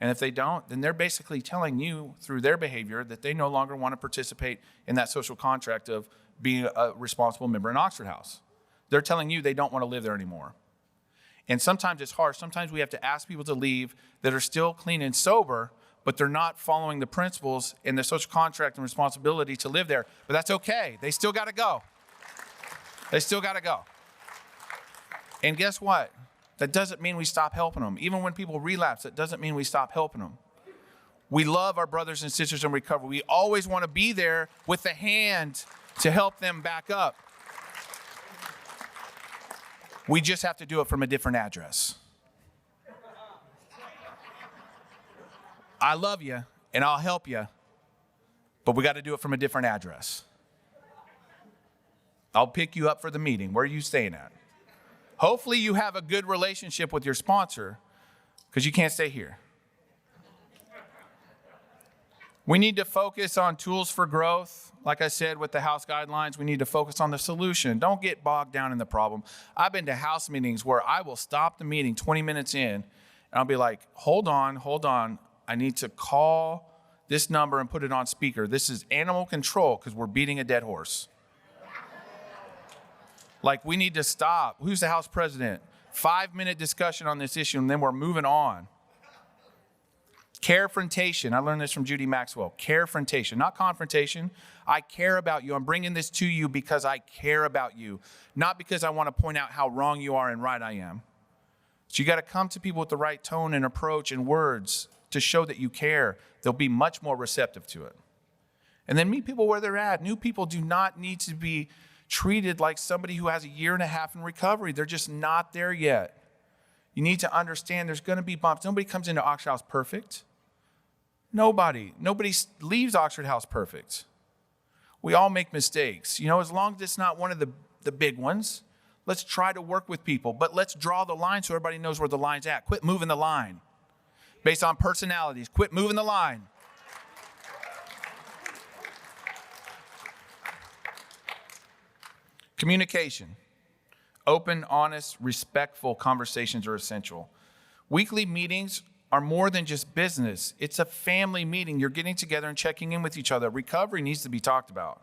And if they don't, then they're basically telling you through their behavior that they no longer want to participate in that social contract of being a responsible member in Oxford House. They're telling you they don't want to live there anymore. And sometimes it's harsh. Sometimes we have to ask people to leave that are still clean and sober, but they're not following the principles and the social contract and responsibility to live there. But that's okay. They still got to go. They still got to go. And guess what? That doesn't mean we stop helping them. Even when people relapse, that doesn't mean we stop helping them. We love our brothers and sisters in recovery. We always want to be there with a hand to help them back up. We just have to do it from a different address. I love you and I'll help you, but we got to do it from a different address. I'll pick you up for the meeting. Where are you staying at? Hopefully you have a good relationship with your sponsor, because you can't stay here. We need to focus on tools for growth. Like I said, with the house guidelines, we need to focus on the solution. Don't get bogged down in the problem. I've been to house meetings where I will stop the meeting 20 minutes in, and I'll be like, hold on. I need to call this number and put it on speaker. This is animal control because we're beating a dead horse. Like, we need to stop. Who's the House president? 5-minute discussion on this issue, and then we're moving on. Carefrontation. I learned this from Judy Maxwell. Carefrontation, not confrontation. I care about you. I'm bringing this to you because I care about you, not because I want to point out how wrong you are and right I am. So you got to come to people with the right tone and approach and words to show that you care. They'll be much more receptive to it. And then meet people where they're at. New people do not need to be treated like somebody who has a year and a half in recovery. They're just not there yet. You need to understand there's going to be bumps. Nobody comes into Oxford House perfect. Nobody leaves Oxford House perfect. We all make mistakes. You know, as long as it's not one of the big ones, let's try to work with people. But let's draw the line so everybody knows where the line's at. Quit moving the line based on personalities. Quit moving the line. Communication. Open, honest, respectful conversations are essential. Weekly meetings are more than just business. It's a family meeting. You're getting together and checking in with each other. Recovery needs to be talked about.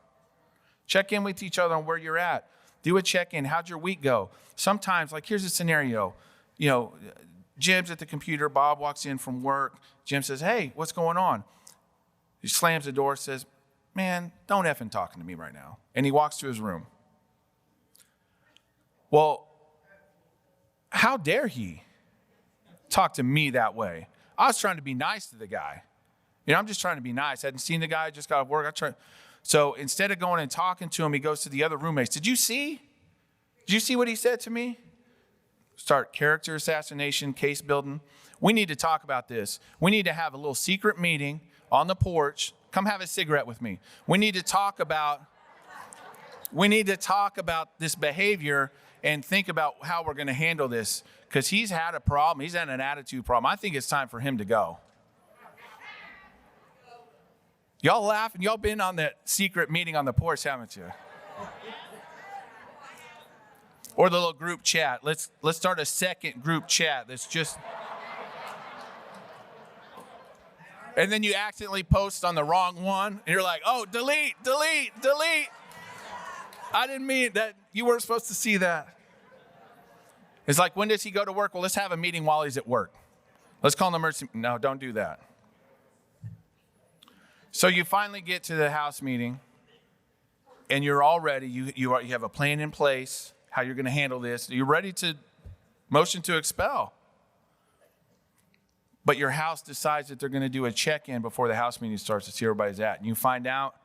Check in with each other on where you're at. Do a check-in. How'd your week go? Sometimes, like, here's a scenario. You know, Jim's at the computer. Bob walks in from work. Jim says, hey, what's going on? He slams the door, says, man, don't effing talking to me right now. And he walks to his room. Well, how dare he talk to me that way? I was trying to be nice to the guy. You know, I'm just trying to be nice. I hadn't seen the guy, just got off work. So instead of going and talking to him, he goes to the other roommates. Did you see what he said to me? Start character assassination, case building. We need to talk about this. We need to have a little secret meeting on the porch. Come have a cigarette with me. We need to talk about this behavior and think about how we're going to handle this, because he's had a problem. He's had an attitude problem. I think it's time for him to go. Y'all laughing? Y'all been on that secret meeting on the porch, haven't you? Or the little group chat. Let's start a second group chat that's just... And then you accidentally post on the wrong one, and you're like, oh, delete. I didn't mean that. You weren't supposed to see that. It's like, when does he go to work? Well, let's have a meeting while he's at work. Let's call an emergency. No, don't do that. So you finally get to the house meeting, and you're all ready. You have a plan in place, how you're going to handle this. You're ready to motion to expel. But your house decides that they're going to do a check-in before the house meeting starts to see where everybody's at. And you find out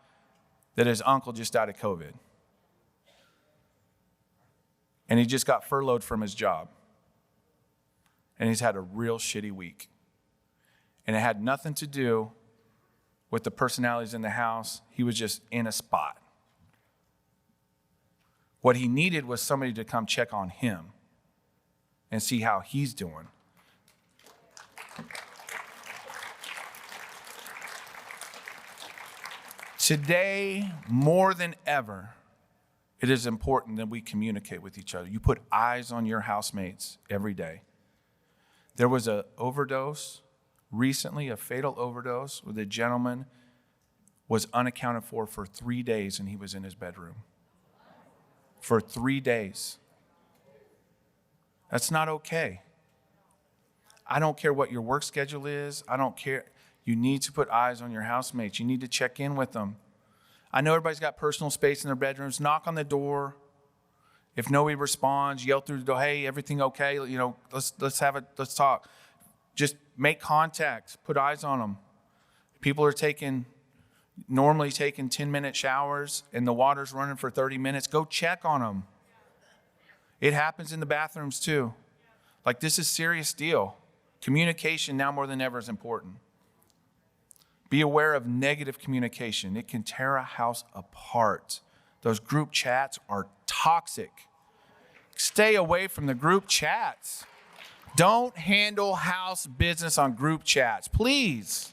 that his uncle just died of COVID. And he just got furloughed from his job. And he's had a real shitty week. And it had nothing to do with the personalities in the house. He was just in a spot. What he needed was somebody to come check on him and see how he's doing. Today, more than ever, it is important that we communicate with each other. You put eyes on your housemates every day. There was an overdose recently a fatal overdose where the gentleman was unaccounted for 3 days and he was in his bedroom. For 3 days. That's not okay. I don't care what your work schedule is. I don't care. You need to put eyes on your housemates. You need to check in with them. I know everybody's got personal space in their bedrooms. Knock on the door. If nobody responds, yell through the door, hey, everything okay? You know, let's talk. Just make contact, put eyes on them. People are normally taking 10-minute showers and the water's running for 30 minutes. Go check on them. It happens in the bathrooms too. Like, this is a serious deal. Communication now more than ever is important. Be aware of negative communication. It can tear a house apart. Those group chats are toxic. Stay away from the group chats. Don't handle house business on group chats, please.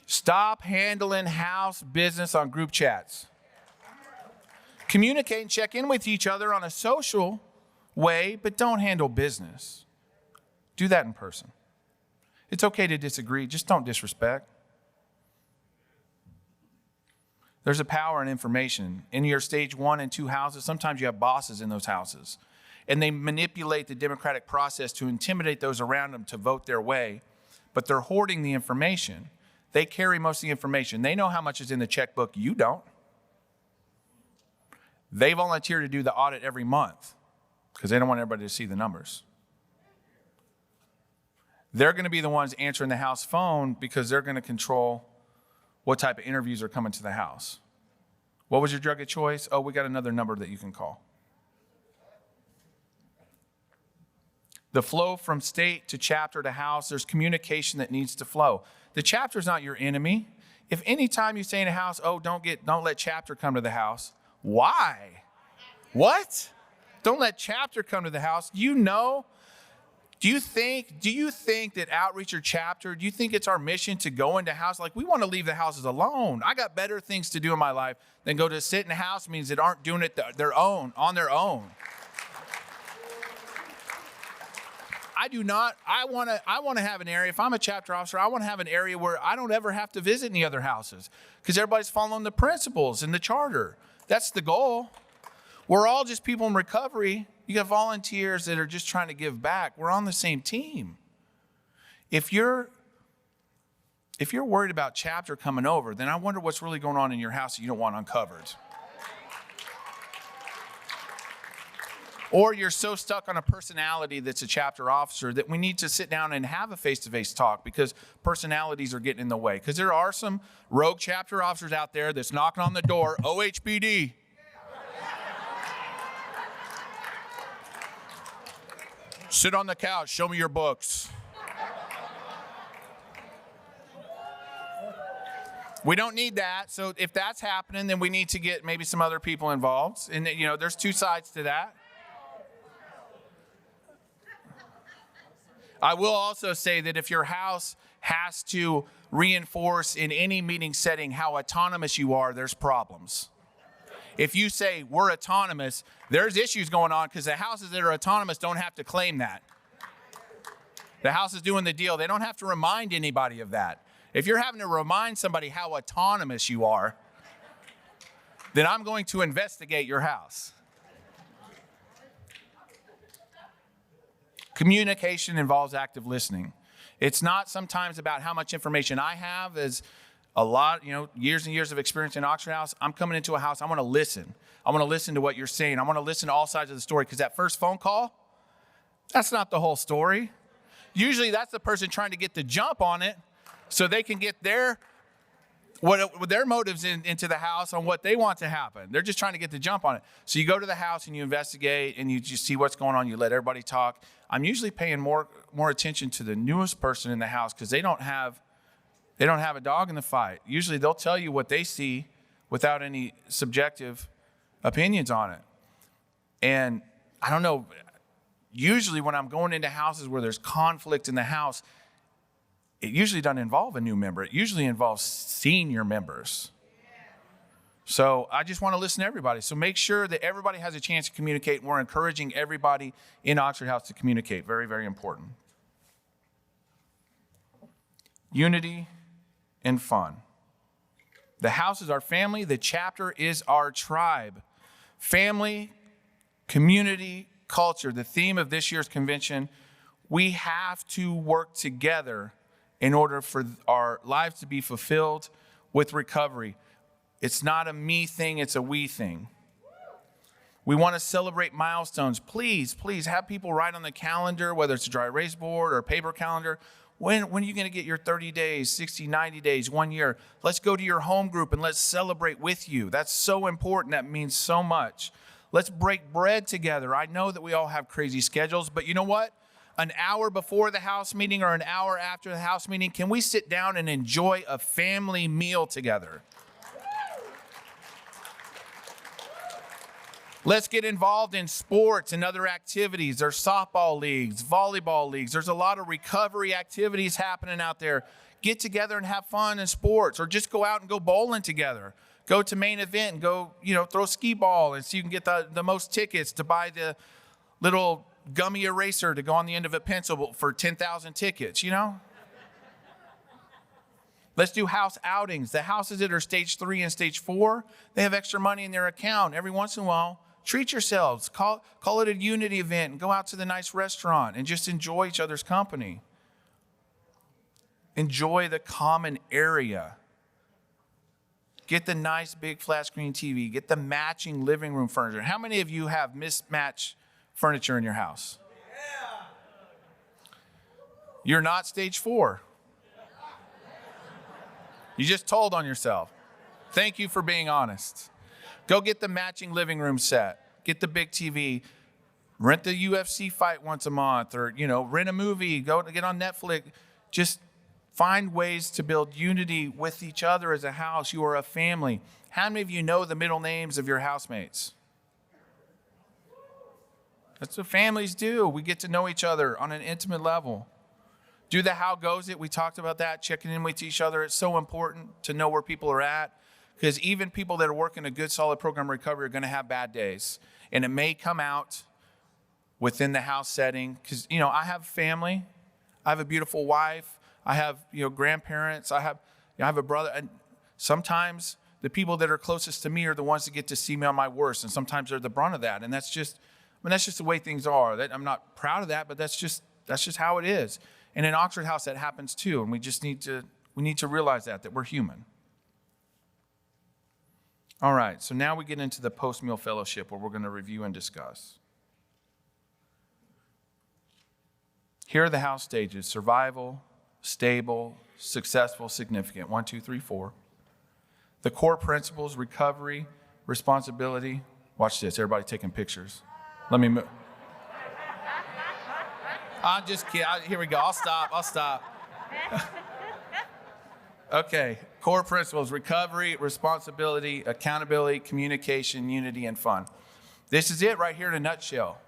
Stop handling house business on group chats. Communicate and check in with each other on a social way, but don't handle business. Do that in person. It's okay to disagree, just don't disrespect. There's a power in information. In your stage 1 and 2 houses, sometimes you have bosses in those houses, and they manipulate the democratic process to intimidate those around them to vote their way, but they're hoarding the information. They carry most of the information. They know how much is in the checkbook. You don't. They volunteer to do the audit every month because they don't want everybody to see the numbers. They're going to be the ones answering the house phone because they're going to control what type of interviews are coming to the house. What was your drug of choice? Oh, we got another number that you can call. The flow from state to chapter to house, there's communication that needs to flow. The chapter is not your enemy. If any time you say in a house, oh, don't let chapter come to the house. Why? What? Don't let chapter come to the house. You know? Do you think that outreach or chapter, do you think it's our mission to go into house? Like, we want to leave the houses alone. I got better things to do in my life than go to sit in a house means that aren't doing it on their own. I want to have an area, if I'm a chapter officer, I want to have an area where I don't ever have to visit any other houses because everybody's following the principles and the charter. That's the goal. We're all just people in recovery. You got volunteers that are just trying to give back. We're on the same team. If you're worried about chapter coming over, then I wonder what's really going on in your house that you don't want uncovered. Or you're so stuck on a personality that's a chapter officer that we need to sit down and have a face-to-face talk because personalities are getting in the way. Because there are some rogue chapter officers out there that's knocking on the door, OHBD. Sit on the couch, show me your books. We don't need that. So if that's happening, then we need to get maybe some other people involved. And there's two sides to that. I will also say that if your house has to reinforce in any meeting setting how autonomous you are, there's problems. If you say we're autonomous, there's issues going on because the houses that are autonomous don't have to claim that. The house is doing the deal. They don't have to remind anybody of that. If you're having to remind somebody how autonomous you are, then I'm going to investigate your house. Communication involves active listening. It's not sometimes about how much information I have. As a lot, years and years of experience in Oxford House, I'm coming into a house, I want to listen. I want to listen to what you're saying. I want to listen to all sides of the story because that first phone call, that's not the whole story. Usually that's the person trying to get the jump on it so they can get their motives into the house on what they want to happen. They're just trying to get the jump on it. So you go to the house and you investigate and you just see what's going on. You let everybody talk. I'm usually paying more attention to the newest person in the house because they don't have a dog in the fight. Usually they'll tell you what they see without any subjective opinions on it. And I don't know, usually when I'm going into houses where there's conflict in the house, it usually doesn't involve a new member. It usually involves senior members. So I just want to listen to everybody. So make sure that everybody has a chance to communicate. We're encouraging everybody in Oxford House to communicate. Very, very important. Unity and fun. The house is our family. The chapter is our tribe. Family, community, culture. The theme of this year's convention. We have to work together in order for our lives to be fulfilled with recovery. It's not a me thing, it's a we thing. We want to celebrate milestones. Please, please have people write on the calendar, whether it's a dry erase board or a paper calendar. When are you going to get your 30 days, 60, 90 days, 1 year? Let's go to your home group and let's celebrate with you. That's so important. That means so much. Let's break bread together. I know that we all have crazy schedules, but you know what? An hour before the house meeting or an hour after the house meeting, can we sit down and enjoy a family meal together? Let's get involved in sports and other activities. There's softball leagues, volleyball leagues. There's a lot of recovery activities happening out there. Get together and have fun in sports, or just go out and go bowling together. Go to main event and go, throw skee ball, and so you can get the most tickets to buy the little gummy eraser to go on the end of a pencil for 10,000 tickets, Let's do house outings. The houses that are stage 3 and stage 4, they have extra money in their account. Every once in a while, treat yourselves. Call it a unity event and go out to the nice restaurant and just enjoy each other's company. Enjoy the common area. Get the nice big flat screen TV. Get the matching living room furniture. How many of you have mismatched furniture in your house? Yeah. You're not stage 4. You just told on yourself. Thank you for being honest. Go get the matching living room set. Get the big TV. Rent the UFC fight once a month, or, rent a movie. Go to get on Netflix. Just find ways to build unity with each other as a house. You are a family. How many of you know the middle names of your housemates? That's what families do. We get to know each other on an intimate level. Do the how goes it. We talked about that, checking in with each other. It's so important to know where people are at, because even people that are working a good, solid program of recovery are going to have bad days. And it may come out within the house setting, because, I have family. I have a beautiful wife. I have, grandparents. I have a brother. And sometimes the people that are closest to me are the ones that get to see me on my worst. And sometimes they're the brunt of that. And that's just the way things are. I'm not proud of that, but that's just how it is. And in Oxford House, that happens too. And we need to realize that we're human. All right, so now we get into the post-meal fellowship, where we're going to review and discuss. Here are the house stages: survival, stable, successful, significant. 1, 2, 3, 4. The core principles: recovery, responsibility. Watch this, everybody taking pictures. Let me move. I'm just kidding. Here we go. I'll stop. Okay. Core principles: recovery, responsibility, accountability, communication, unity, and fun. This is it right here in a nutshell.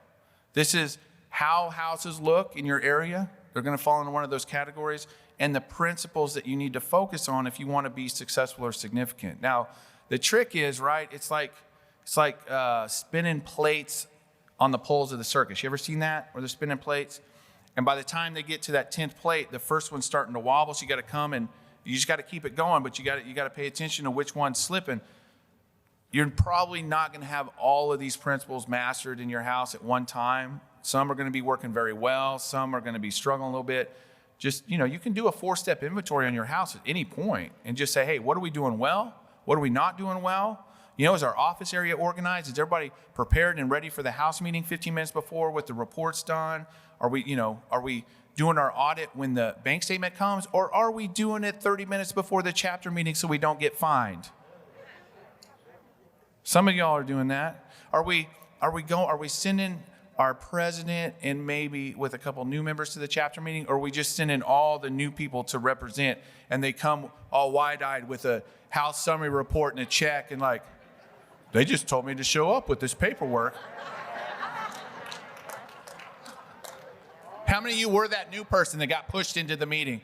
This is how houses look in your area. They're going to fall into one of those categories, and the principles that you need to focus on if you want to be successful or significant. Now, the trick is, right, it's like spinning plates on the poles of the circus. You ever seen that, where they're spinning plates? And by the time they get to that 10th plate, the first one's starting to wobble, so you got to come and you just got to keep it going, but you got to pay attention to which one's slipping. You're probably not going to have all of these principles mastered in your house at one time. Some are going to be working very well. Some are going to be struggling a little bit. Just, you can do a 4-step inventory on your house at any point and just say, hey, what are we doing well? What are we not doing well? Is our office area organized? Is everybody prepared and ready for the house meeting 15 minutes before with the reports done? Are we doing our audit when the bank statement comes, or are we doing it 30 minutes before the chapter meeting so we don't get fined? Some of y'all are doing that. Are we sending our president and maybe with a couple new members to the chapter meeting, or are we just sending all the new people to represent, and they come all wide-eyed with a house summary report and a check, and like, they just told me to show up with this paperwork. How many of you were that new person that got pushed into the meeting?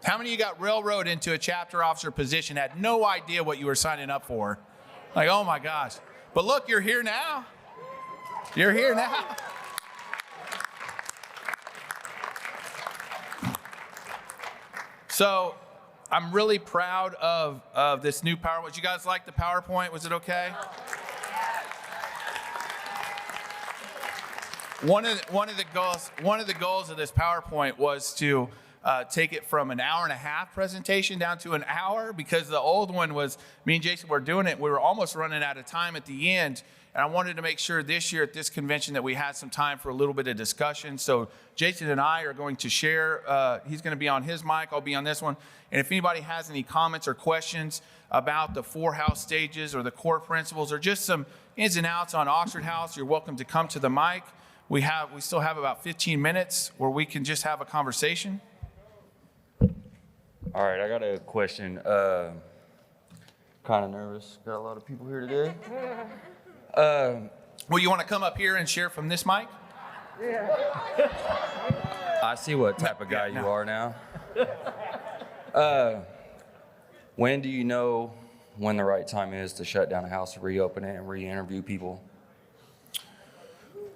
How many of you got railroaded into a chapter officer position, had no idea what you were signing up for? Like, oh my gosh. But look, you're here now. You're here now. So I'm really proud of this new PowerPoint. You guys like the PowerPoint? Was it okay? One of the goals of this PowerPoint was to take it from an hour and a half presentation down to an hour, because the old one was, me and Jason were doing it, we were almost running out of time at the end, and I wanted to make sure this year at this convention that we had some time for a little bit of discussion. So Jason and I are going to share, he's going to be on his mic, I'll be on this one, and if anybody has any comments or questions about the 4 house stages or the core principles or just some ins and outs on Oxford House, you're welcome to come to the mic. We still have about 15 minutes where we can just have a conversation. All right, I got a question. Kind of nervous. Got a lot of people here today. Well, you want to come up here and share from this mic? I see what type of guy you are now. When do you know when the right time is to shut down a house, reopen it, and re-interview people?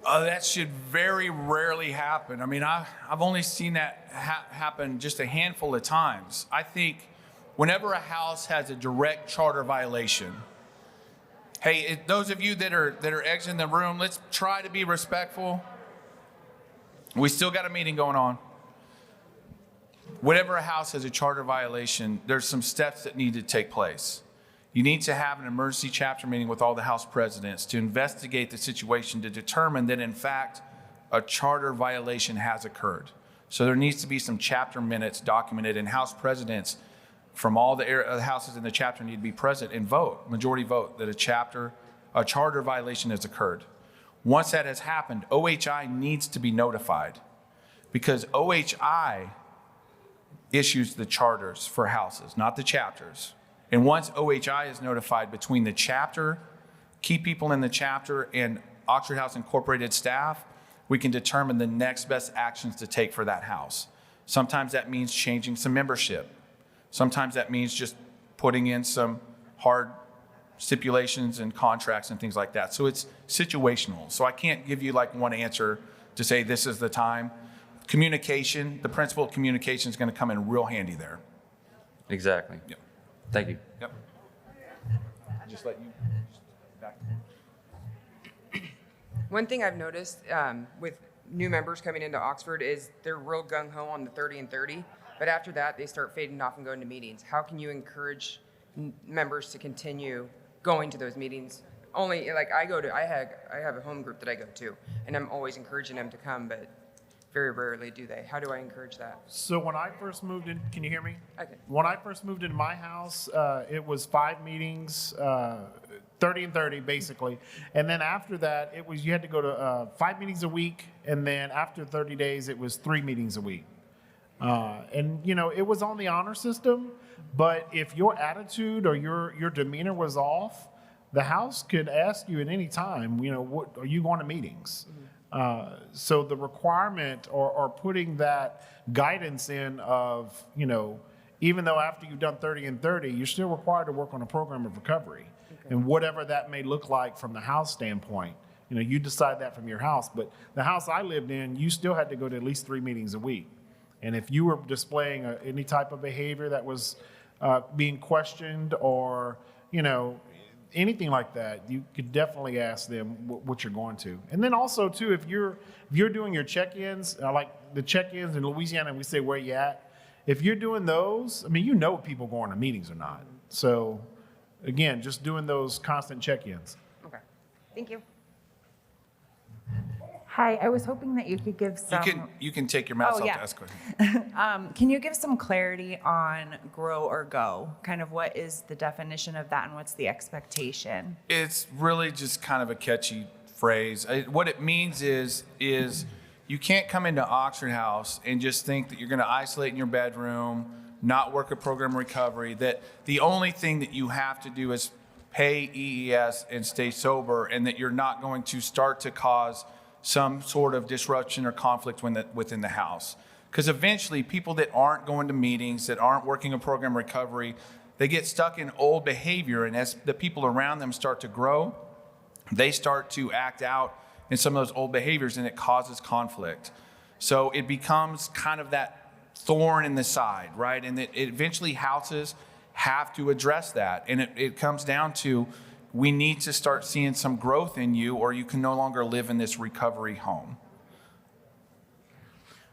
That should very rarely happen. I mean, I've only seen that happen just a handful of times. I think whenever a house has a direct charter violation, hey, those of you that are exiting the room, let's try to be respectful. We still got a meeting going on. Whenever a house has a charter violation, there's some steps that need to take place. You need to have an emergency chapter meeting with all the house presidents to investigate the situation to determine that, in fact, a charter violation has occurred. So there needs to be some chapter minutes documented, and house presidents from all the houses in the chapter need to be present and vote, majority vote, that a charter violation has occurred. Once that has happened, OHI needs to be notified, because OHI issues the charters for houses, not the chapters. And once OHI is notified, between the chapter, key people in the chapter, and Oxford House Incorporated staff, we can determine the next best actions to take for that house. Sometimes that means changing some membership. Sometimes that means just putting in some hard stipulations and contracts and things like that. So it's situational. So I can't give you like one answer to say this is the time. Communication, the principle of communication is going to come in real handy there. Exactly. Yep. Thank you. Yep. Just let you back. One thing I've noticed with new members coming into Oxford is they're real gung-ho on the 30 and 30, but after that they start fading off and going to meetings. How can you encourage members to continue going to those meetings? Only, like, I have a home group that I go to, and I'm always encouraging them to come, but very rarely do they. How do I encourage that? So when I first moved in, can you hear me? Okay. When I first moved into my house, it was 5 meetings, 30 and 30 basically. And then after that, it was, you had to go to 5 meetings a week. And then after 30 days, it was 3 meetings a week. And you know, it was on the honor system, but if your attitude or your demeanor was off, the house could ask you at any time, you know, what, are you going to meetings? So the requirement or putting that guidance in of, you know, even though after you've done 30 and 30, you're still required to work on a program of recovery. Okay. And whatever that may look like from the house standpoint, you know, you decide that from your house. But the house I lived in, you still had to go to at least 3 meetings a week. And if you were displaying any type of behavior that was being questioned or, you know, anything like that, you could definitely ask them what you're going to. And then also too, if you're doing your check-ins, like the check-ins in Louisiana, we say where you at. If you're doing those, I mean, you know if people going to meetings or not. So again, just doing those constant check-ins. Okay. Thank you. Hi, I was hoping that you could give some. You can take your mouse off to ask questions. Can you give some clarity on grow or go? Kind of what is the definition of that and what's the expectation? It's really just kind of a catchy phrase. What it means is you can't come into Oxford House and just think that you're going to isolate in your bedroom, not work a program of recovery, that the only thing that you have to do is pay EES and stay sober, and that you're not going to start to cause some sort of disruption or conflict within the house. Because eventually, people that aren't going to meetings, that aren't working in program recovery, they get stuck in old behavior. And as the people around them start to grow, they start to act out in some of those old behaviors, and it causes conflict. So it becomes kind of that thorn in the side, right? And it eventually houses have to address that. And it comes down to, we need to start seeing some growth in you, or you can no longer live in this recovery home.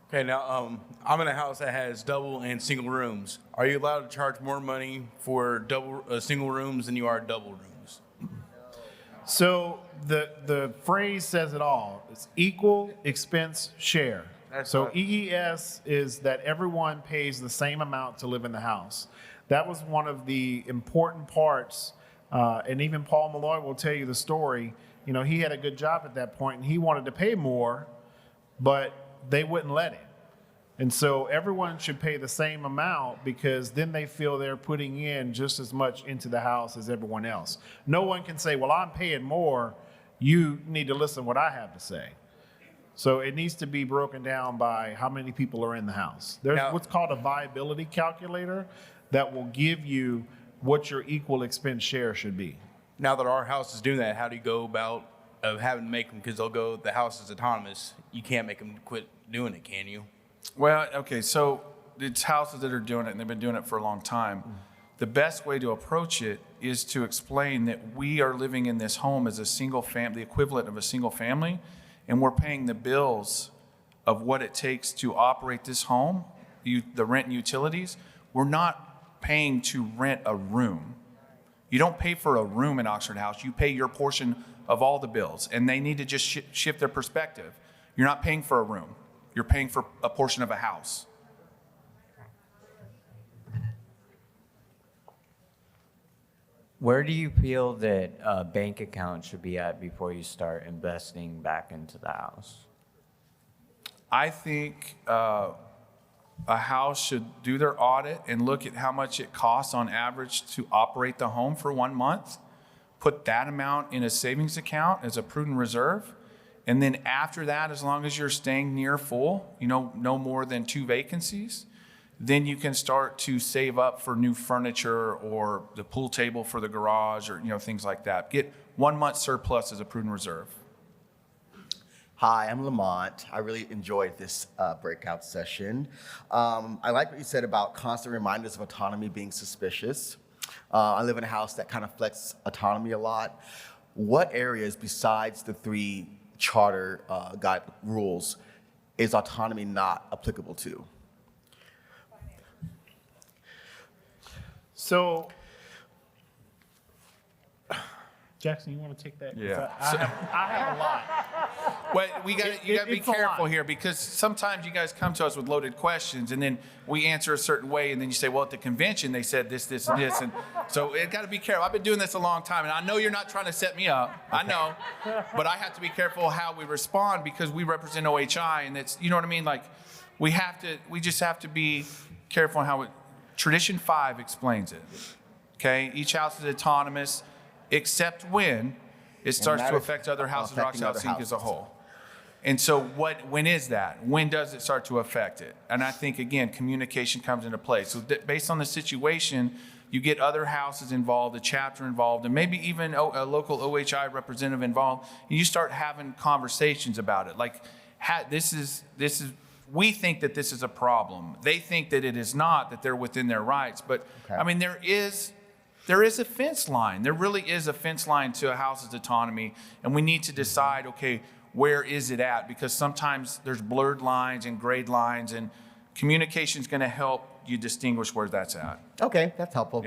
Okay, now I'm in a house that has double and single rooms. Are you allowed to charge more money for single rooms than you are double rooms? So the phrase says it all. It's equal expense share. So EES is that everyone pays the same amount to live in the house. That was one of the important parts. And even Paul Malloy will tell you the story. You know, he had a good job at that point and he wanted to pay more, but they wouldn't let him. And so everyone should pay the same amount, because then they feel they're putting in just as much into the house as everyone else. No one can say, well, I'm paying more. You need to listen to what I have to say. So it needs to be broken down by how many people are in the house. There's what's called a viability calculator that will give you what your equal expense share should be. Now that our house is doing that, how do you go about having to make them, because they'll go, the house is autonomous. You can't make them quit doing it, can you? Well, okay, so it's houses that are doing it, and they've been doing it for a long time. The best way to approach it is to explain that we are living in this home as a single family, the equivalent of a single family, and we're paying the bills of what it takes to operate this home, the rent and utilities. We're not paying to rent a room. You don't pay for a room in Oxford House. You pay your portion of all the bills, and they need to just shift their perspective. You're not paying for a room. You're paying for a portion of a house. Where do you feel that a bank account should be at before you start investing back into the house? I think a house should do their audit and look at how much it costs on average to operate the home for 1 month, put that amount in a savings account as a prudent reserve. And then after that, as long as you're staying near full, no more than 2 vacancies, then you can start to save up for new furniture or the pool table for the garage, or things like that. Get 1 month surplus as a prudent reserve. Hi, I'm Lamont. I really enjoyed this breakout session. I like what you said about constant reminders of autonomy being suspicious. I live in a house that kind of flexes autonomy a lot. What areas besides the 3 charter guide rules is autonomy not applicable to? So, Jackson, you want to take that? Yeah. I have a lot. Well, you got to be It's a lot. careful here, because sometimes you guys come to us with loaded questions, and then we answer a certain way, and then you say, well, at the convention they said this, this, and this, and so it got to be careful. I've been doing this a long time, and I know you're not trying to set me up. I know, but I have to be careful how we respond, because we represent OHI, and it's, you know what I mean? Like, we just have to be careful on how it. Tradition 5 explains it. Okay, each house is autonomous, except when it starts to affect other houses, Rock South Inc. as a whole. And so when is that? When does it start to affect it? And I think, again, communication comes into play. So based on the situation, you get other houses involved, a chapter involved, and maybe even a local OHI representative involved, and you start having conversations about it. Like, this is we think that this is a problem. They think that it is not, that they're within their rights. But, okay. I mean, there is a fence line. There really is a fence line to a house's autonomy, and we need to decide, okay, where is it at? Because sometimes there's blurred lines and grayed lines, and communication is going to help you distinguish where that's at. Okay, that's helpful.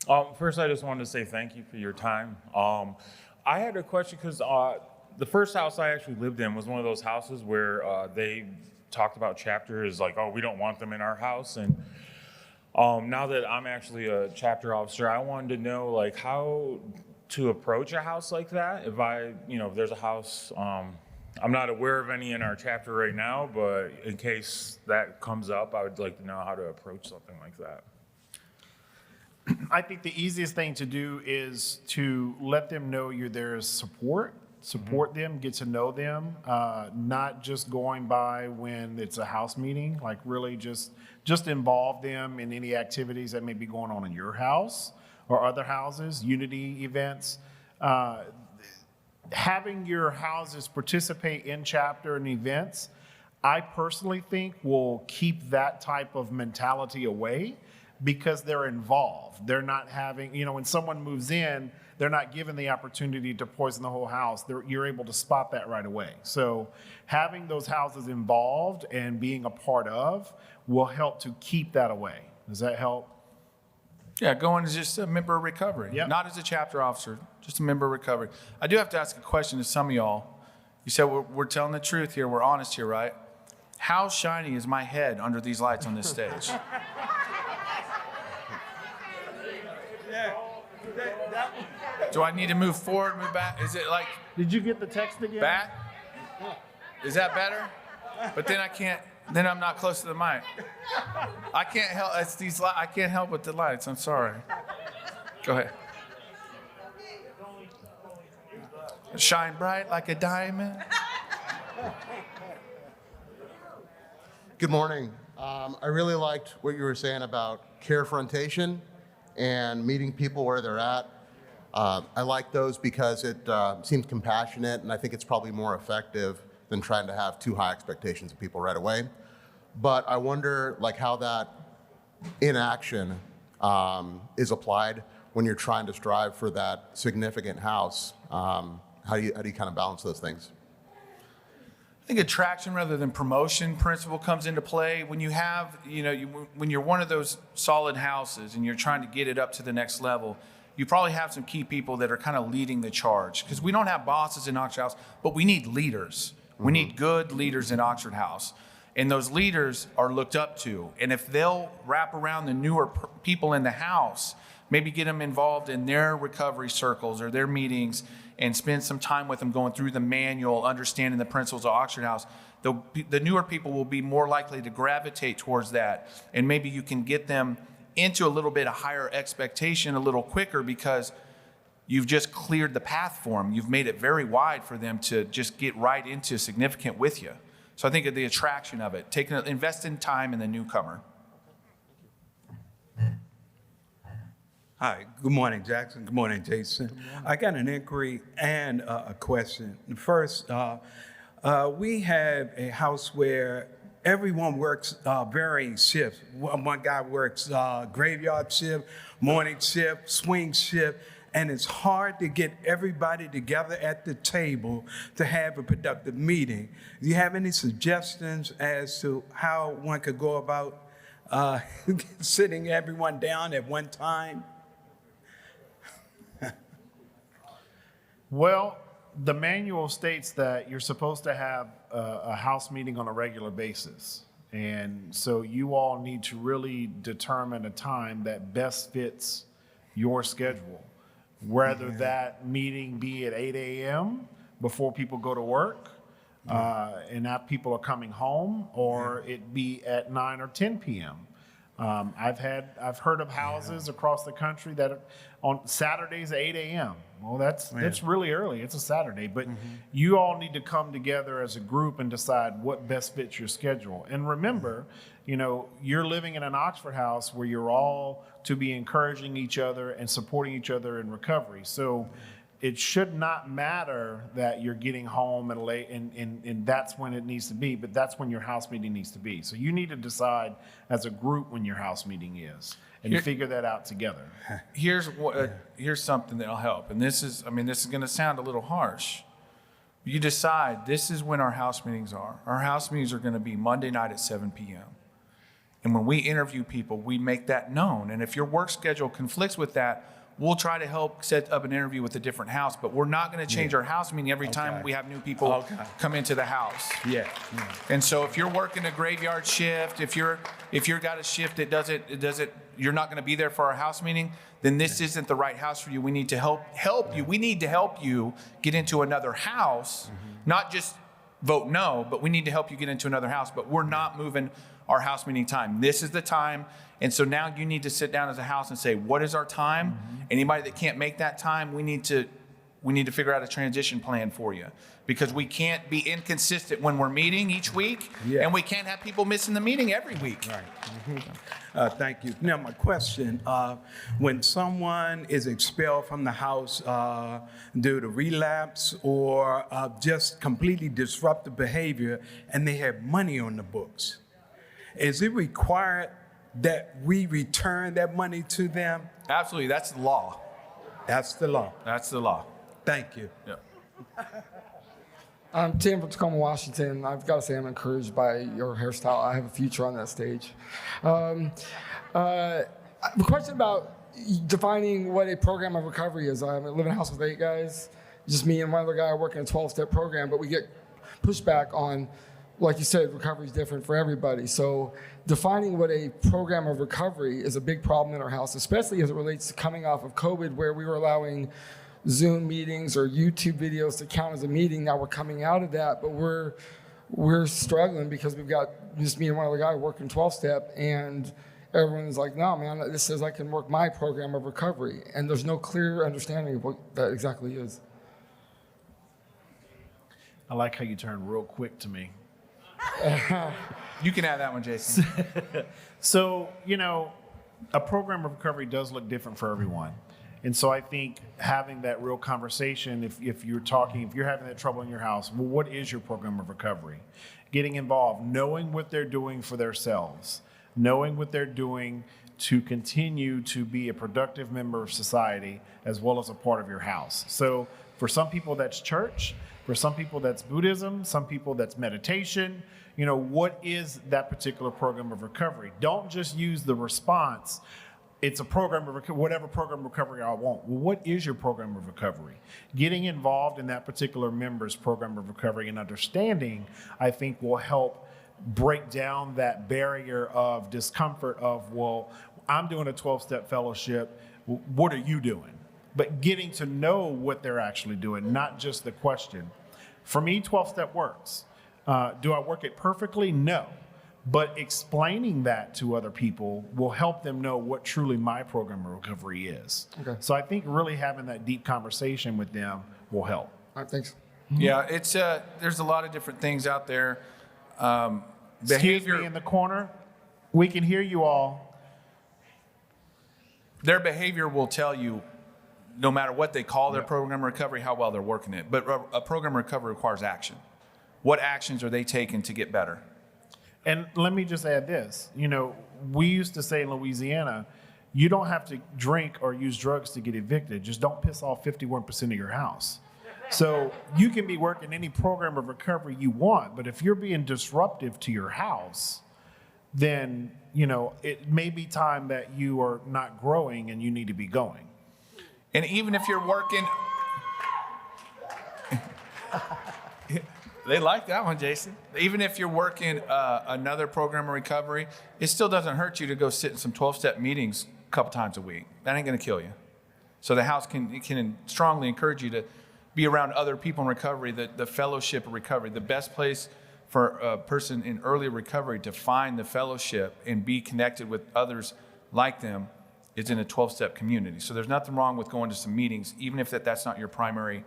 Yeah. First, I just wanted to say thank you for your time. I had a question because the first house I actually lived in was one of those houses where they talked about chapters like, oh, we don't want them in our house. And now that I'm actually a chapter officer, I wanted to know like how to approach a house like that. If there's a house, I'm not aware of any in our chapter right now, but in case that comes up, I would like to know how to approach something like that. I think the easiest thing to do is to let them know there's support. support them, get to know them, not just going by when it's a house meeting, like really just involve them in any activities that may be going on in your house or other houses, unity events. Having your houses participate in chapter and events, I personally think will keep that type of mentality away because they're involved. They're not having, when someone moves in, they're not given the opportunity to poison the whole house. You're able to spot that right away. So having those houses involved and being a part of will help to keep that away. Does that help? Yeah, going as just a member of recovery, Yep. not as a chapter officer, just a member of recovery. I do have to ask a question to some of y'all. You said we're telling the truth here, we're honest here, right? How shiny is my head under these lights on this stage? Do I need to move forward, move back? Is it like Did you get the text again? back? Is that better? But then I can't. Then I'm not close to the mic. I can't help. It's these. I can't help with the lights. I'm sorry. Go ahead. Shine bright like a diamond. Good morning. I really liked what you were saying about carefrontation and meeting people where they're at. I like those because it seems compassionate, and I think it's probably more effective than trying to have too high expectations of people right away. But I wonder how that inaction is applied when you're trying to strive for that significant house. How do you kind of balance those things? I think attraction rather than promotion principle comes into play. When you have, when you're one of those solid houses and you're trying to get it up to the next level, you probably have some key people that are kind of leading the charge. Because we don't have bosses in Oxford House, but we need leaders. We need good leaders in Oxford House. And those leaders are looked up to. And if they'll wrap around the newer people in the house, maybe get them involved in their recovery circles or their meetings and spend some time with them going through the manual, understanding the principles of Oxford House, the newer people will be more likely to gravitate towards that. And maybe you can get them into a little bit of higher expectation a little quicker because you've just cleared the path for them. You've made it very wide for them to just get right into significant with you. So I think of the attraction of it, invest in time in the newcomer. Hi, good morning, Jackson. Good morning, Jason. I got an inquiry and a question. First, we have a house where everyone works varying shifts. One guy works graveyard shift, morning shift, swing shift, and it's hard to get everybody together at the table to have a productive meeting. Do you have any suggestions as to how one could go about sitting everyone down at one time? Well, the manual states that you're supposed to have a house meeting on a regular basis. And so you all need to really determine a time that best fits your schedule. Whether that meeting be at 8 a.m. before people go to work, and now people are coming home, or it be at 9 or 10 p.m. I've heard of houses across the country that are on Saturdays at 8 a.m. Well, that's really early. It's a Saturday, but you all need to come together as a group and decide what best fits your schedule. And remember, you're living in an Oxford House where you're all to be encouraging each other and supporting each other in recovery. So it should not matter that you're getting home and late, and that's when it needs to be, but that's when your house meeting needs to be. So you need to decide as a group when your house meeting is and figure that out together. Here's something that'll help. And this is going to sound a little harsh. You decide this is when our house meetings are. Our house meetings are going to be Monday night at 7 p.m. And when we interview people, we make that known. And if your work schedule conflicts with that, we'll try to help set up an interview with a different house, but we're not going to change our house meeting every time we have new people come into the house. Yeah. And so if you're working a graveyard shift, if you're got a shift that doesn't, you're not going to be there for our house meeting, then this isn't the right house for you. We need to help you. We need to help you get into another house, not just vote no, but we need to help you get into another house. But we're not moving our house meeting time. This is the time. And so now you need to sit down as a house and say, what is our time? Anybody that can't make that time, we need to we need to figure out a transition plan for you, because we can't be inconsistent when we're meeting each week, and we can't have people missing the meeting every week. Right. Thank you. Now, my question, when someone is expelled from the house due to relapse or just completely disruptive behavior and they have money on the books, is it required that we return that money to them? Absolutely, that's the law. That's the law. That's the law. Thank you. Yeah. I'm Tim from Tacoma, Washington. I've got to say I'm encouraged by your hairstyle. I have a future on that stage. A question about defining what a program of recovery is. I live in a house with 8 guys, just me and one other guy working a 12-step program, but we get pushback on, like you said, recovery is different for everybody. So defining what a program of recovery is a big problem in our house, especially as it relates to coming off of COVID, where we were allowing Zoom meetings or YouTube videos to count as a meeting. Now we're coming out of that, but we're struggling because we've got just me and one other guy working 12-step, and everyone's like, no, man, this says I can work my program of recovery. And there's no clear understanding of what that exactly is. I like how you turn real quick to me. You can have that one, Jason. So, a program of recovery does look different for everyone. And so I think having that real conversation, if you're having that trouble in your house, well, what is your program of recovery? Getting involved, knowing what they're doing for themselves, knowing what they're doing to continue to be a productive member of society as well as a part of your house. So for some people that's church, for some people that's Buddhism, some people that's meditation. What is that particular program of recovery? Don't just use the response, it's a program of recovery, whatever program of recovery I want. Well, what is your program of recovery? Getting involved in that particular member's program of recovery and understanding, I think, will help break down that barrier of discomfort of, well, I'm doing a 12-step fellowship. What are you doing? But getting to know what they're actually doing, not just the question. For me, 12-step works. Do I work it perfectly? No. But explaining that to other people will help them know what truly my program of recovery is. Okay. So I think really having that deep conversation with them will help. All right, thanks. Yeah, it's there's a lot of different things out there. Excuse me in the corner. We can hear you all. Their behavior will tell you, no matter what they call their program of recovery, how well they're working it. But a program of recovery requires action. What actions are they taking to get better? And let me just add this. We used to say in Louisiana, you don't have to drink or use drugs to get evicted. Just don't piss off 51% of your house. So you can be working any program of recovery you want, but if you're being disruptive to your house, then, it may be time that you are not growing and you need to be going. And even if you're working... They like that one, Jason. Even if you're working another program of recovery, it still doesn't hurt you to go sit in some 12-step meetings a couple times a week. That ain't going to kill you. So the house can strongly encourage you to be around other people in recovery, the fellowship of recovery. The best place for a person in early recovery to find the fellowship and be connected with others like them is in a 12-step community. So there's nothing wrong with going to some meetings, even if that's not your primary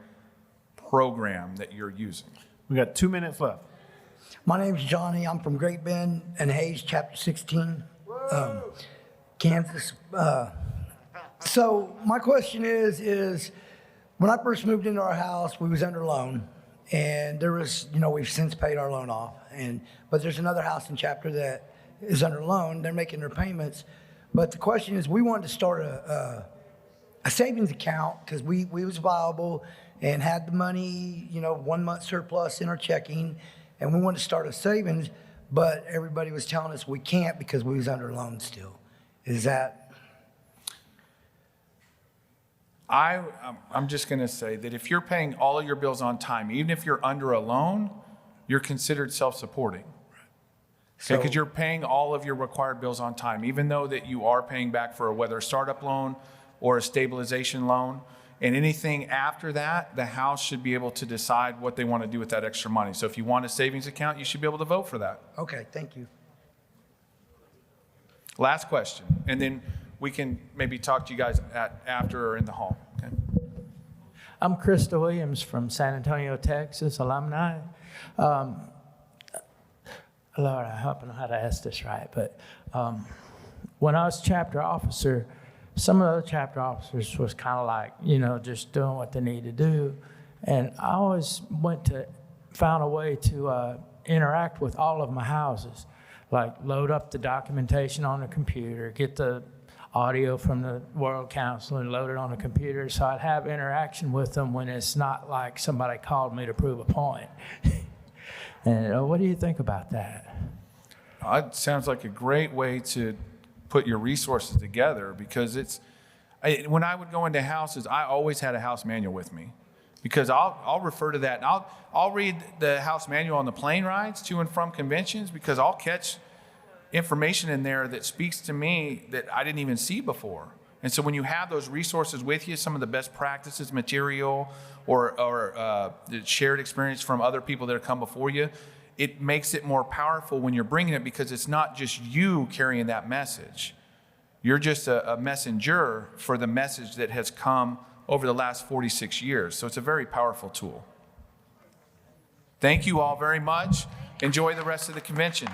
program that you're using. We got 2 minutes left. My name's Johnny. I'm from Great Bend and Hayes, Chapter 16, Kansas. So my question is when I first moved into our house, we was under loan, and there was, we've since paid our loan off, but there's another house in Chapter that is under loan. They're making their payments, but the question is, we wanted to start a savings account because we was viable and had the money, 1 month surplus in our checking, and we wanted to start a savings, but everybody was telling us we can't because we was under loan still. Is that? I'm just going to say that if you're paying all of your bills on time, even if you're under a loan, you're considered self-supporting. Because you're paying all of your required bills on time, even though that you are paying back for whether a startup loan or a stabilization loan. And anything after that, the house should be able to decide what they want to do with that extra money. So if you want a savings account, you should be able to vote for that. Okay, thank you. Last question, and then we can maybe talk to you guys after or in the hall. Okay? I'm Krista Williams from San Antonio, Texas, alumni. Lord, I hope I know how to ask this right, but when I was chapter officer, some of the other chapter officers was kind of like, just doing what they need to do. And I always found a way to interact with all of my houses, like load up the documentation on the computer, get the audio from the World Council and load it on the computer, so I'd have interaction with them when it's not like somebody called me to prove a point. And what do you think about that? It sounds like a great way to put your resources together, because when I would go into houses, I always had a house manual with me, because I'll refer to that. And I'll read the house manual on the plane rides to and from conventions, because I'll catch information in there that speaks to me that I didn't even see before. And so when you have those resources with you, some of the best practices material or the shared experience from other people that have come before you, it makes it more powerful when you're bringing it, because it's not just you carrying that message. You're just a messenger for the message that has come over the last 46 years. So it's a very powerful tool. Thank you all very much. Enjoy the rest of the convention.